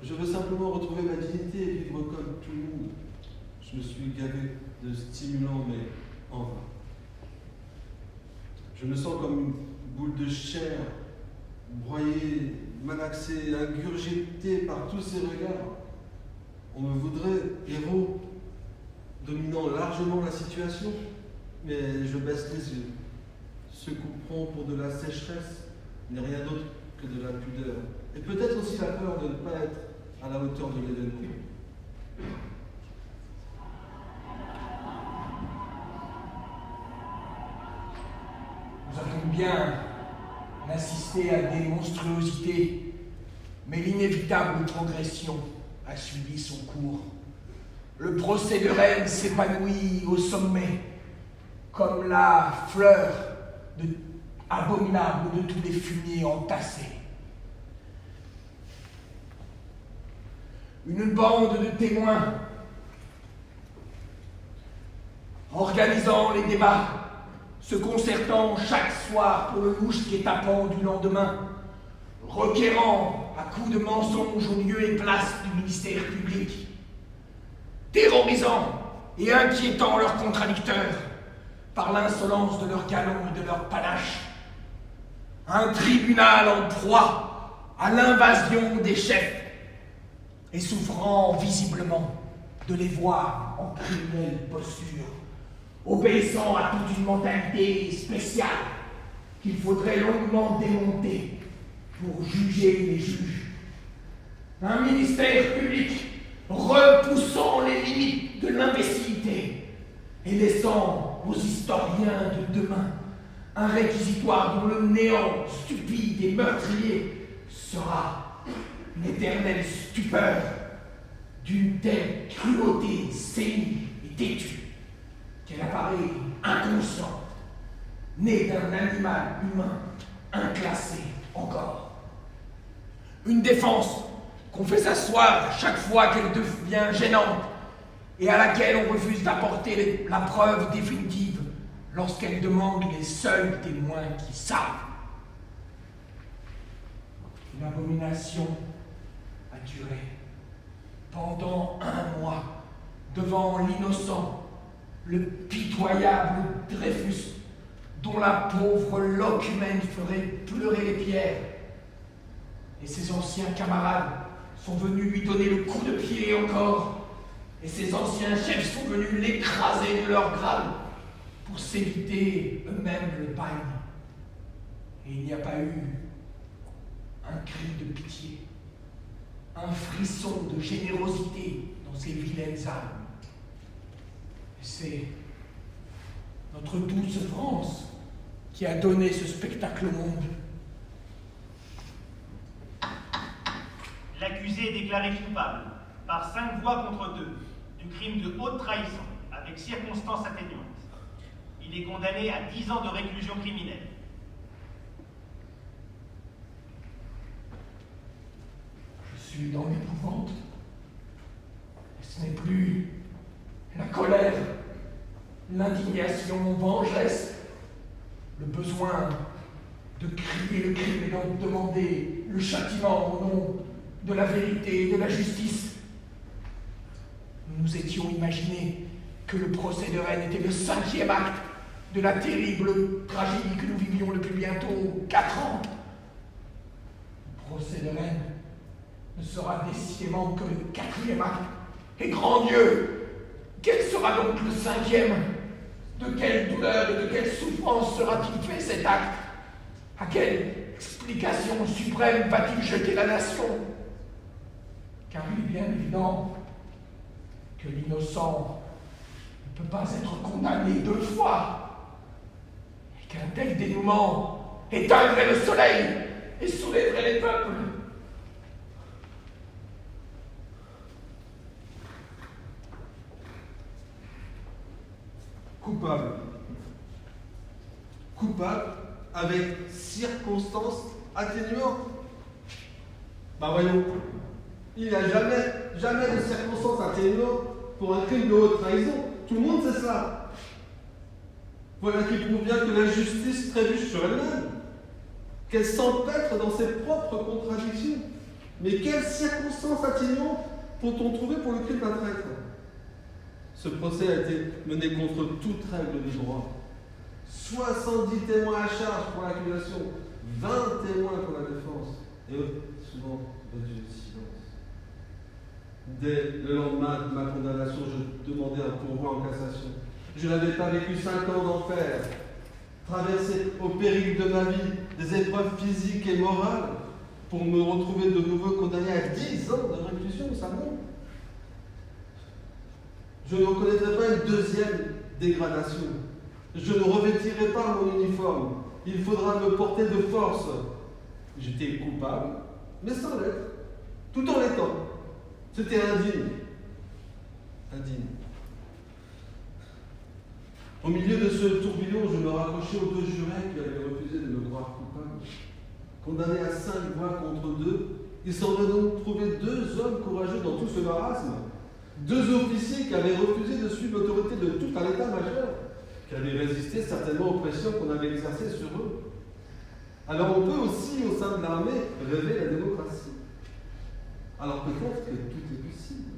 Je veux simplement retrouver ma dignité et vivre comme tout le monde. Je me suis gavé de stimulants, mais en vain. Je me sens comme une boule de chair, broyée, malaxée, ingurgitée par tous ces regards. On me voudrait héros, dominant largement la situation, mais je baisse les yeux. Ce couperon pour de la sécheresse n'est rien d'autre que de la pudeur. Et peut-être aussi la peur de ne pas être à la hauteur de l'événement. Nous avons bien assisté à des monstruosités, mais l'inévitable progression a suivi son cours. Le procès de Rennes s'épanouit au sommet, comme la fleur abominable de tous les fumiers entassés. Une bande de témoins organisant les débats, se concertant chaque soir pour le louche guet-apens du lendemain, requérant à coups de mensonges au lieu et place du ministère public, terrorisant et inquiétant leurs contradicteurs par l'insolence de leurs galons et de leurs panaches, un tribunal en proie à l'invasion des chefs et souffrant visiblement de les voir en criminelle posture, obéissant à toute une mentalité spéciale qu'il faudrait longuement démonter pour juger les juges. Un ministère public repoussant les limites de l'imbécilité et laissant aux historiens de demain un réquisitoire dont le néant stupide et meurtrier sera l'éternelle stupeur d'une telle cruauté sénile et têtue qu'elle apparaît inconsciente, née d'un animal humain inclassé encore. Une défense qu'on fait s'asseoir chaque fois qu'elle devient gênante et à laquelle on refuse d'apporter la preuve définitive lorsqu'elle demande les seuls témoins qui savent. Une abomination a duré pendant 1 mois devant l'innocent, le pitoyable Dreyfus, dont la pauvre locumène ferait pleurer les pierres. Et ses anciens camarades sont venus lui donner le coup de pied encore, et ses anciens chefs sont venus l'écraser de leur grade pour s'éviter eux-mêmes le bagne. Et il n'y a pas eu un cri de pitié, un frisson de générosité dans ces vilaines âmes. Et c'est notre douce France qui a donné ce spectacle au monde. L'accusé est déclaré coupable, par 5 voix contre 2, du crime de haute trahison, avec circonstances atténuantes. Il est condamné à 10 ans de réclusion criminelle. Je suis dans l'épouvante. Et ce n'est plus la colère, l'indignation vengeresse, le besoin de crier le crime et d'en demander le châtiment au nom de la vérité et de la justice. Nous nous étions imaginés que le procès de Rennes était le 5e acte de la terrible tragédie que nous vivions depuis bientôt 4 ans. Le procès de Rennes ne sera décidément que le 4e acte. Et grand Dieu, quel sera donc le 5e? De quelle douleur et de quelle souffrance sera-t-il fait cet acte? À quelle explication suprême va-t-il jeter la nation? Car il est bien évident que l'innocent ne peut pas être condamné 2 fois, et qu'un tel dénouement éteindrait le soleil et soulèverait les peuples. Coupable. Coupable avec circonstances atténuantes. Bah voyons, il n'y a jamais de circonstances atténuantes pour un crime de haute trahison. Tout le monde sait ça. Voilà qui prouve bien que la justice trébuche sur elle-même, qu'elle s'empêtre dans ses propres contradictions. Mais quelles circonstances atténuantes peut-on trouver pour le crime d'un traître? Ce procès a été mené contre toute règle du droit. 70 témoins à charge pour l'accusation, 20 témoins pour la défense, et eux, souvent, battus de silence. Dès le lendemain de ma condamnation, je demandais un pourvoi en cassation. Je n'avais pas vécu 5 ans d'enfer, traversé au péril de ma vie des épreuves physiques et morales, pour me retrouver de nouveau condamné à 10 ans de réclusion, ça monte. Je ne reconnaîtrai pas une deuxième dégradation. Je ne revêtirai pas mon uniforme. Il faudra me porter de force. J'étais coupable, mais sans l'être, tout en l'étant. C'était indigne. Indigne. Au milieu de ce tourbillon, je me raccrochais aux 2 jurés qui avaient refusé de me croire coupable. Condamnés à 5 voix contre 2, il semblait donc trouver 2 hommes courageux dans tout ce marasme. 2 officiers qui avaient refusé de suivre l'autorité de tout un état-major, qui avaient résisté certainement aux pressions qu'on avait exercées sur eux. Alors on peut aussi, au sein de l'armée, rêver la démocratie. Alors peut-être que tout est possible.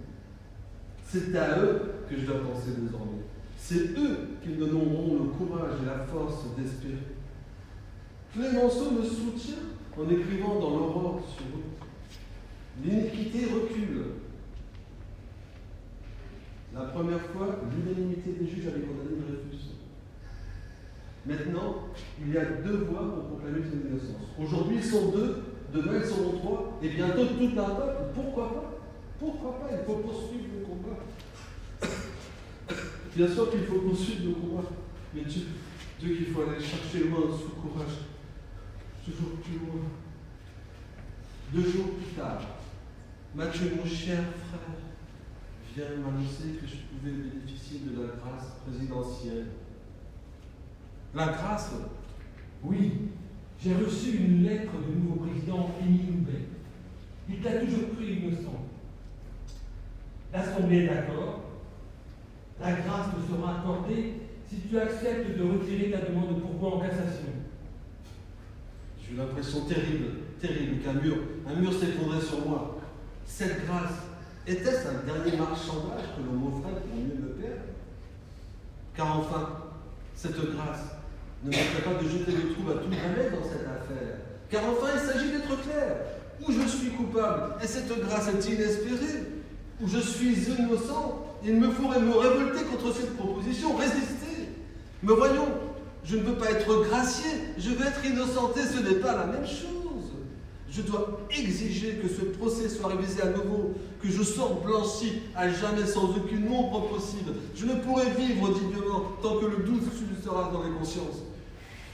C'est à eux que je dois penser désormais. C'est eux qui me donneront le courage et la force d'espérer. Clémenceau me soutient en écrivant dans l'Aurore sur eux. L'iniquité recule. La première fois, l'unanimité des juges avait condamné Dreyfus. Maintenant, il y a 2 voix pour proclamer son innocence. Aujourd'hui, ils sont 2, demain, ils seront 3, et bientôt tout un peuple. Pourquoi pas? Pourquoi pas? Il faut poursuivre le combat. Bien sûr qu'il faut poursuivre le combat, mais Dieu qu'il faut aller chercher loin ce courage. Toujours plus loin. 2 jours plus tard, Mathieu, mon cher frère, vient m'annoncer que je pouvais bénéficier de la grâce présidentielle. La grâce? Oui, j'ai reçu une lettre du nouveau président Émile Loubet. Il t'a toujours cru innocent. L'Assemblée est d'accord. La grâce te sera accordée si tu acceptes de retirer ta demande de pourvoi en cassation. J'ai eu l'impression terrible qu'un mur s'effondrait sur moi. Cette grâce, était-ce un dernier marchandage que l'on m'offrait pour mieux me perdre? Car enfin, cette grâce ne manquerait pas de jeter le trou à tout jamais dans cette affaire. Car enfin, il s'agit d'être clair. Ou je suis coupable, et cette grâce est inespérée, ou je suis innocent, il me faudrait me révolter contre cette proposition, résister. Mais voyons, je ne veux pas être gracié, je veux être innocenté, ce n'est pas la même chose. Je dois exiger que ce procès soit révisé à nouveau, que je sorte blanchi à jamais sans aucune ombre possible. Je ne pourrai vivre dignement tant que le doute subsistera dans les consciences.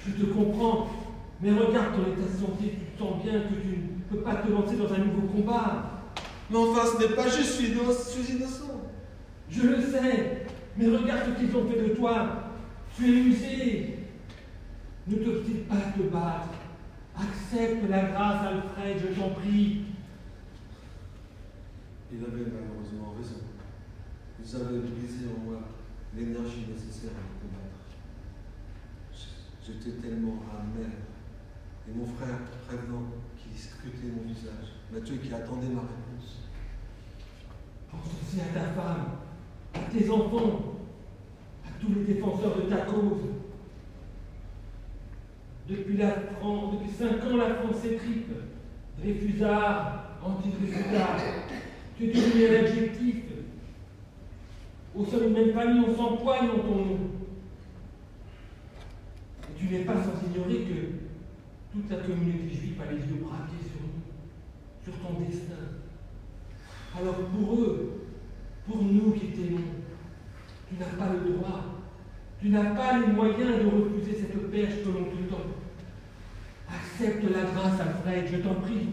Je te comprends, mais regarde ton état de santé, tu sens bien que tu ne peux pas te lancer dans un nouveau combat. Mais enfin, ce n'est pas juste, je suis innocent. Je le sais, mais regarde ce qu'ils ont fait de toi. Tu es usé. Ne t'obstine pas à te battre. Accepte la grâce, Alfred, je t'en prie. Il avait malheureusement raison. Vous avez brisé en moi l'énergie nécessaire à me combattre. J'étais tellement amer. Et mon frère prévenant qui scrutait mon visage, Mathieu qui attendait ma réponse. Pense aussi à ta femme, à tes enfants, à tous les défenseurs de ta cause. Depuis 5 ans, la France s'étripe. Dreyfusard, anti-Dreyfusard. Tu es devenu un adjectif. Au sein d'une même famille, on s'empoigne en ton nom. Et tu n'es pas sans ignorer que toute la communauté juive a les yeux braqués sur nous, sur ton destin. Alors pour eux, pour nous qui t'aimons, tu n'as pas le droit, tu n'as pas les moyens de refuser cette perche que l'on te tend. Accepte la grâce, Alfred, je t'en prie,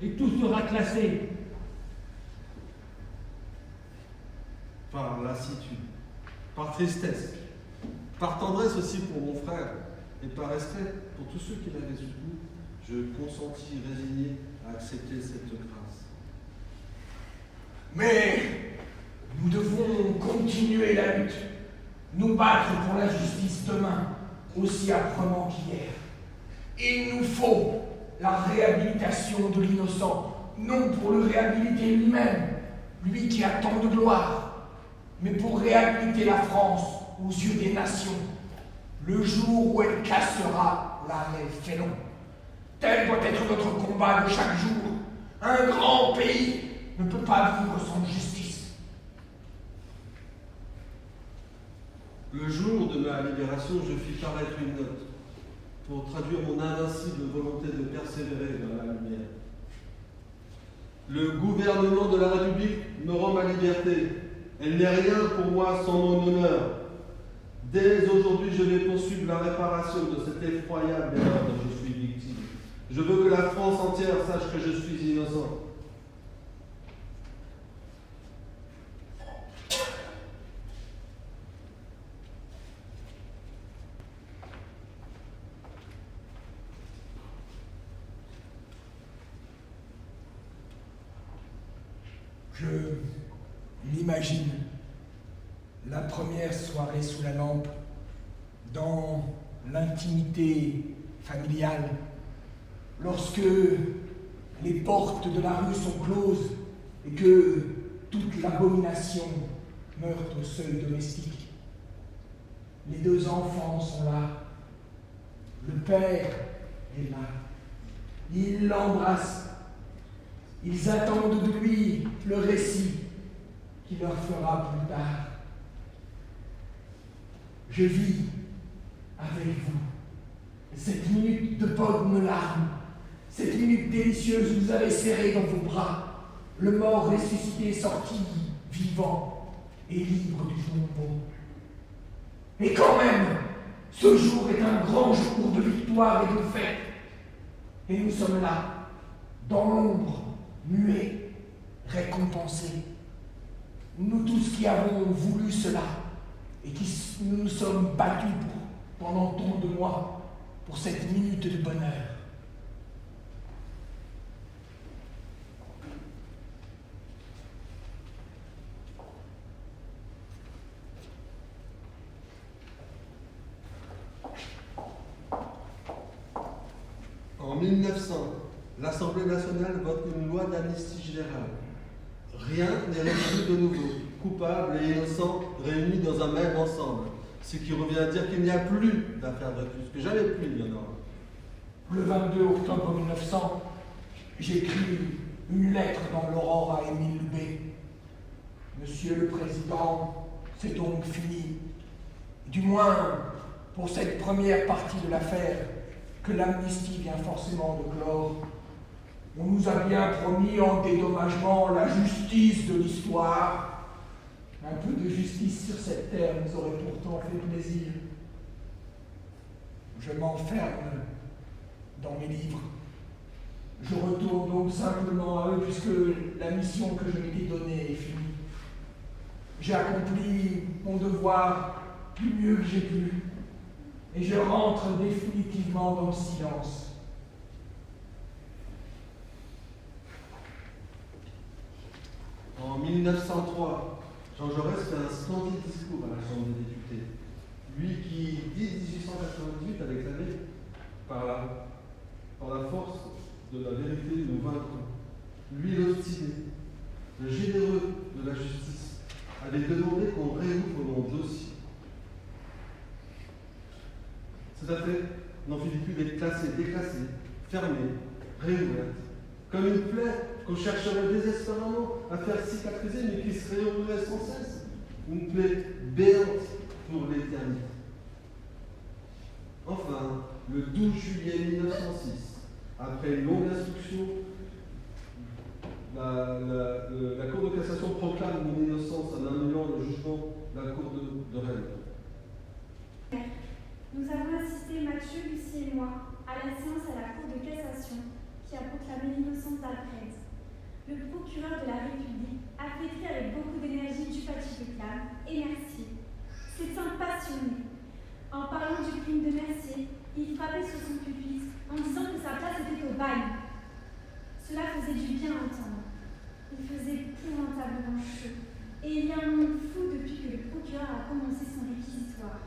et tout sera classé. Par lassitude, par tristesse, par tendresse aussi pour mon frère, et par respect pour tous ceux qui l'avaient soutenu, je consentis résigné à accepter cette grâce. Mais nous devons continuer la lutte, nous battre pour la justice demain, aussi âprement qu'hier. Il nous faut la réhabilitation de l'innocent, non pour le réhabiliter lui-même, lui qui a tant de gloire, mais pour réhabiliter la France aux yeux des nations, le jour où elle cassera l'arrêt félon. Tel doit être notre combat de chaque jour. Un grand pays ne peut pas vivre sans justice. Le jour de ma libération, je fis paraître une note pour traduire mon invincible volonté de persévérer dans la lumière. Le gouvernement de la République me rend ma liberté. Elle n'est rien pour moi sans mon honneur. Dès aujourd'hui, je vais poursuivre la réparation de cette effroyable erreur dont je suis victime. Je veux que la France entière sache que je suis innocent. Je l'imagine, la première soirée sous la lampe, dans l'intimité familiale, lorsque les portes de la rue sont closes et que toute l'abomination meurt au seuil domestique. Les 2 enfants sont là, le père est là, il l'embrasse. Ils attendent de lui le récit qu'il leur fera plus tard. Je vis avec vous cette minute de bonnes larmes, cette minute délicieuse où vous avez serré dans vos bras le mort ressuscité sorti vivant et libre du tombeau. Et quand même, ce jour est un grand jour de victoire et de fête. Et nous sommes là, dans l'ombre, muets, récompensés. Nous tous qui avons voulu cela et qui nous sommes battus pendant tant de mois pour cette minute de bonheur. 1900, l'Assemblée nationale vote une loi d'amnistie générale. Rien n'est résolu de nouveau. Coupables et innocents réunis dans un même ensemble. Ce qui revient à dire qu'il n'y a plus d'affaires Dreyfus, que jamais plus il y en aura. Le 22 octobre 1900, j'écris une lettre dans l'Aurore à Émile Loubet. Monsieur le Président, c'est donc fini. Du moins, pour cette première partie de l'affaire, que l'amnistie vient forcément de clore. On nous a bien promis en dédommagement la justice de l'histoire. Un peu de justice sur cette terre nous aurait pourtant fait plaisir. Je m'enferme dans mes livres. Je retourne donc simplement à eux puisque la mission que je m'étais donnée est finie. J'ai accompli mon devoir du mieux que j'ai pu et je rentre définitivement dans le silence. En 1903, Jean Jaurès fait un splendide discours à la Chambre des députés. Lui qui, dès 1898, avait clamé par la force de la vérité, nous vaincrons. Lui, l'obstiné, le généreux de la justice, avait demandé qu'on réouvre mon dossier. Cette affaire n'en finit plus d'être classée, déclassée, fermée, réouverte, comme une plaie qu'on chercherait désespérément à faire cicatriser, mais qui se réouvrait sans cesse. Une plaie béante pour l'éternité. Enfin, le 12 juillet 1906, après une longue instruction, la Cour de cassation proclame mon innocence en annulant le jugement de la Cour de Rennes. Nous avons assisté, Mathieu, Lucie et moi, à la séance à la Cour de cassation qui a proclamé l'innocence d'Alfred. Le procureur de la République a fêté avec beaucoup d'énergie du Paty-de-Clam et Mercier. C'est un passionné. En parlant du crime de Mercier, il frappait sur son pupitre en disant que sa place était au bagne. Cela faisait du bien à entendre. Il faisait épouvantablement chaud. Et il y a un monde fou depuis que le procureur a commencé son réquisitoire.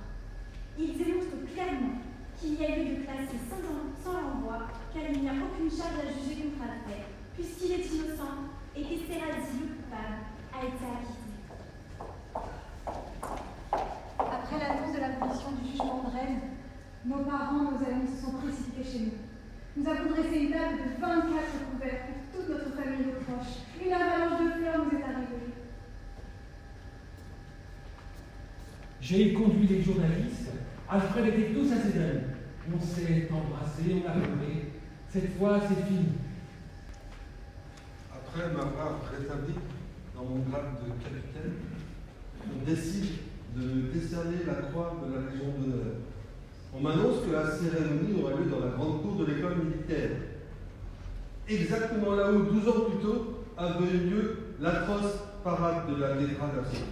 Il démontre clairement qu'il y a lieu de classer sans renvoi, car il n'y a aucune charge à juger contre Alfred, puisqu'il est innocent et qu'Esterhazy, le coupable, a été acquitté. Après l'annonce de l'abolition du jugement de Rennes, nos parents, nos amis se sont précipités chez nous. Nous avons dressé une table de 24 couverts pour toute notre famille et nos proches. Une avalanche de fleurs nous est arrivée. J'ai conduit les journalistes. Alfred était tous à ses amis. On s'est embrassé, on a pleuré. Cette fois, c'est fini. Après m'avoir rétabli dans mon grade de capitaine, on décide de décerner la croix de la Légion d'honneur. On m'annonce que la cérémonie aura lieu dans la grande cour de l'école militaire. Exactement là où, 12 ans plus tôt, avait eu lieu l'atroce parade de la dégradation.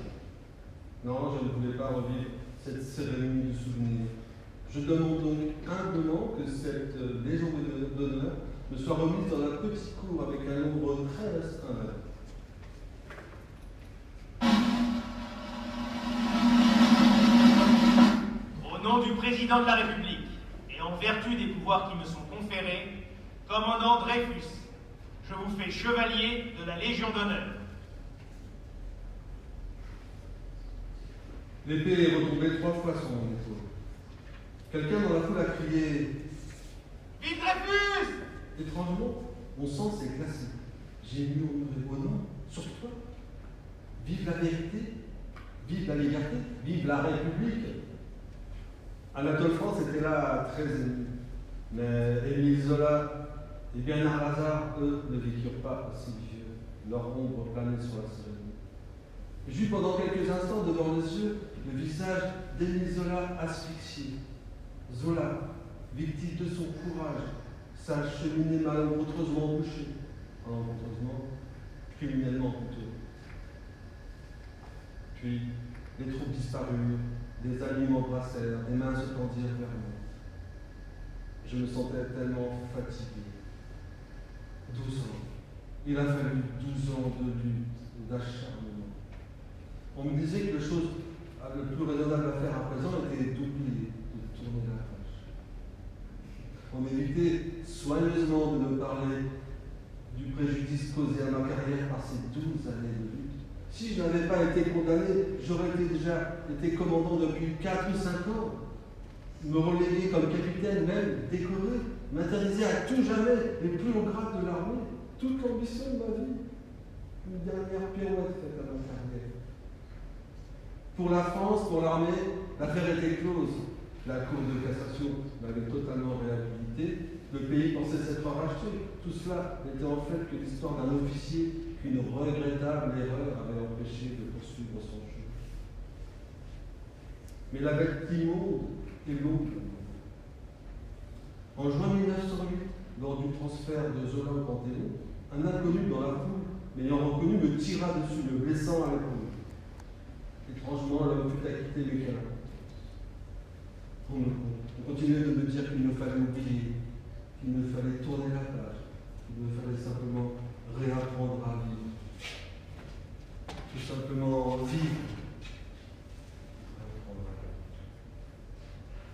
Non, je ne voulais pas revivre cette cérémonie du souvenir. Je demande donc humblement que cette Légion d'honneur me soit remise dans la petite cour avec un nombre très restreint. Au nom du président de la République et en vertu des pouvoirs qui me sont conférés, commandant Dreyfus, je vous fais chevalier de la Légion d'honneur. L'épée est retombée 3 fois sur mon épaule. Quelqu'un dans la foule a crié « Vive Dreyfus !» Étrangement, mon sang s'est glacé. J'ai murmuré « Oh non, sur toi ! Vive la vérité, vive la liberté, vive la République !» Anatole France était là très ému. Mais Émile Zola et Bernard Lazare, eux, ne vécurent pas aussi vieux. Leur ombre planait sur la cérémonie. J'eus pendant quelques instants devant les yeux le visage d'Émile Zola asphyxié. Zola, victime de son courage, sa cheminée malencontreusement bouchée, criminellement plutôt. Puis, les troupes disparurent, des amis m'embrassèrent, des mains se tendirent vers moi. Je me sentais tellement fatigué. 12 ans. Il a fallu 12 ans de lutte, d'acharnement. On me disait que la chose le plus raisonnable à faire à présent était d'oublier, de tourner la page. On évitait soigneusement de me parler du préjudice causé à ma carrière par ces 12 années de lutte. Si je n'avais pas été condamné, j'aurais déjà été commandant depuis 4 ou 5 ans. Me reléguer comme capitaine, même décoré, m'interdisait à tout jamais les plus hauts grades de l'armée. Toute l'ambition de ma vie. Une dernière pirouette faite à ma carrière. Pour la France, pour l'armée, l'affaire était close. La Cour de cassation m'avait totalement réhabilité. Le pays pensait s'être racheté. Tout cela n'était en fait que l'histoire d'un officier qu'une regrettable erreur avait empêché de poursuivre son jeu. Mais la bête immonde est longue. En juin 1908, lors du transfert de Zola au Panthéon, un inconnu dans la foule, m'ayant reconnu, me tira dessus, me blessant à l'épaule. Étrangement, l'homme fut acquitté mécaniquement. On continuait de me dire qu'il me fallait oublier, qu'il me fallait tourner la page, qu'il me fallait simplement réapprendre à vivre. Tout simplement vivre.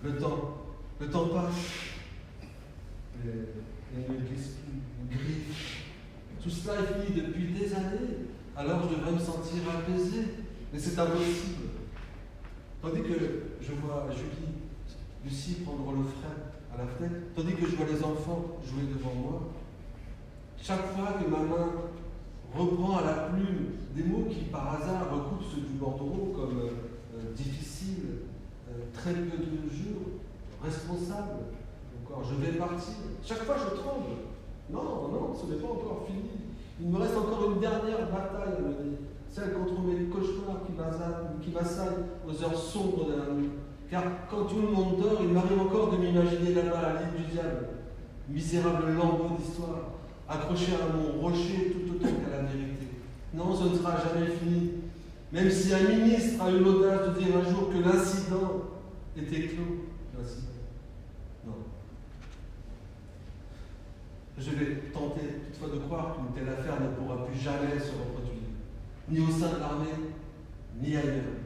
Le temps passe. Et ne glisse plus, griffe. Tout cela est fini depuis des années. Alors je devrais me sentir apaisé. Mais c'est impossible. Tandis que je vois Lucie prendre le frein à la fenêtre, tandis que je vois les enfants jouer devant moi, chaque fois que ma main reprend à la plume des mots qui par hasard recoupent ceux du bordereau comme difficile, très peu de jours, responsable, encore je vais partir. Chaque fois je tremble. Non, ce n'est pas encore fini. Il me reste encore une dernière bataille, me dit, celle contre mes cauchemars qui m'assaillent aux heures sombres de la nuit. Car quand tout le monde dort, il m'arrive encore de m'imaginer là-bas à l'île du diable, misérable lambeau d'histoire, accroché à mon rocher tout autant qu'à la vérité. Non, ce ne sera jamais fini. Même si un ministre a eu l'audace de dire un jour que l'incident était clos. L'incident. Non. Je vais tenter toutefois de croire qu'une telle affaire ne pourra plus jamais se reproduire, ni au sein de l'armée, ni ailleurs.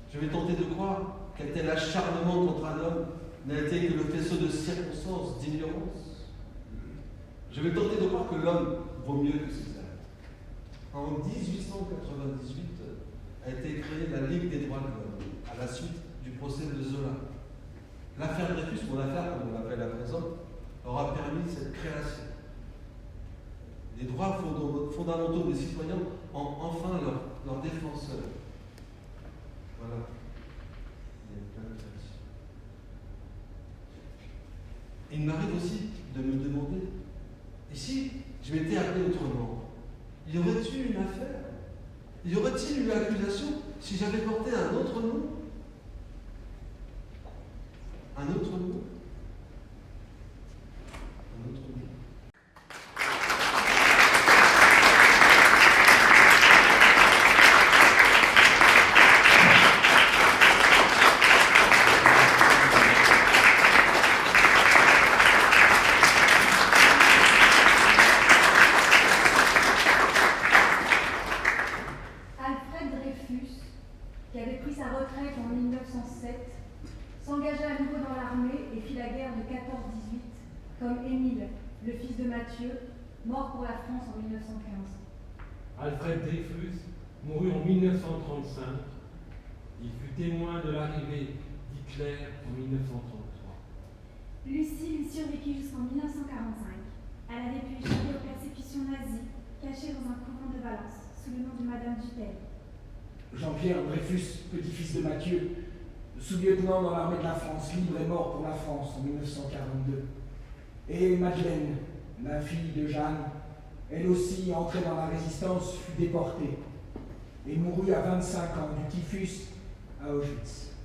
Je vais tenter de croire qu'un tel acharnement contre un homme n'a été que le faisceau de circonstances, d'ignorance. Je vais tenter de croire que l'homme vaut mieux que ses actes. En 1898 a été créée la Ligue des droits de l'homme, à la suite du procès de Zola. L'affaire Dreyfus, mon affaire comme on l'appelle à présent, aura permis cette création. Les droits fondamentaux des citoyens ont enfin leur défenseur. Voilà. Il y a plein de traditions. Il m'arrive aussi de me demander, et si je m'étais appelé autrement, y aurait-il une affaire? Y aurait-il une accusation si j'avais porté un autre nom? Un autre nom? Un autre nom? Alfred Dreyfus, qui avait pris sa retraite en 1907, s'engagea à nouveau dans l'armée et fit la guerre de 14-18, comme Émile, le fils de Mathieu, mort pour la France en 1915. Alfred Dreyfus mourut en 1935. Il fut témoin de l'arrivée d'Hitler en 1933. Lucie lui survécut jusqu'en 1945. Elle avait pu échapper aux persécutions nazies, cachée dans un couvent de Valence, sous le nom de Madame Dutel. Jean-Pierre Dreyfus, petit-fils de Mathieu, sous-lieutenant dans l'armée de la France, libre et mort pour la France en 1942. Et Madeleine, la fille de Jeanne, elle aussi entrée dans la résistance, fut déportée et mourut à 25 ans du typhus à Auschwitz.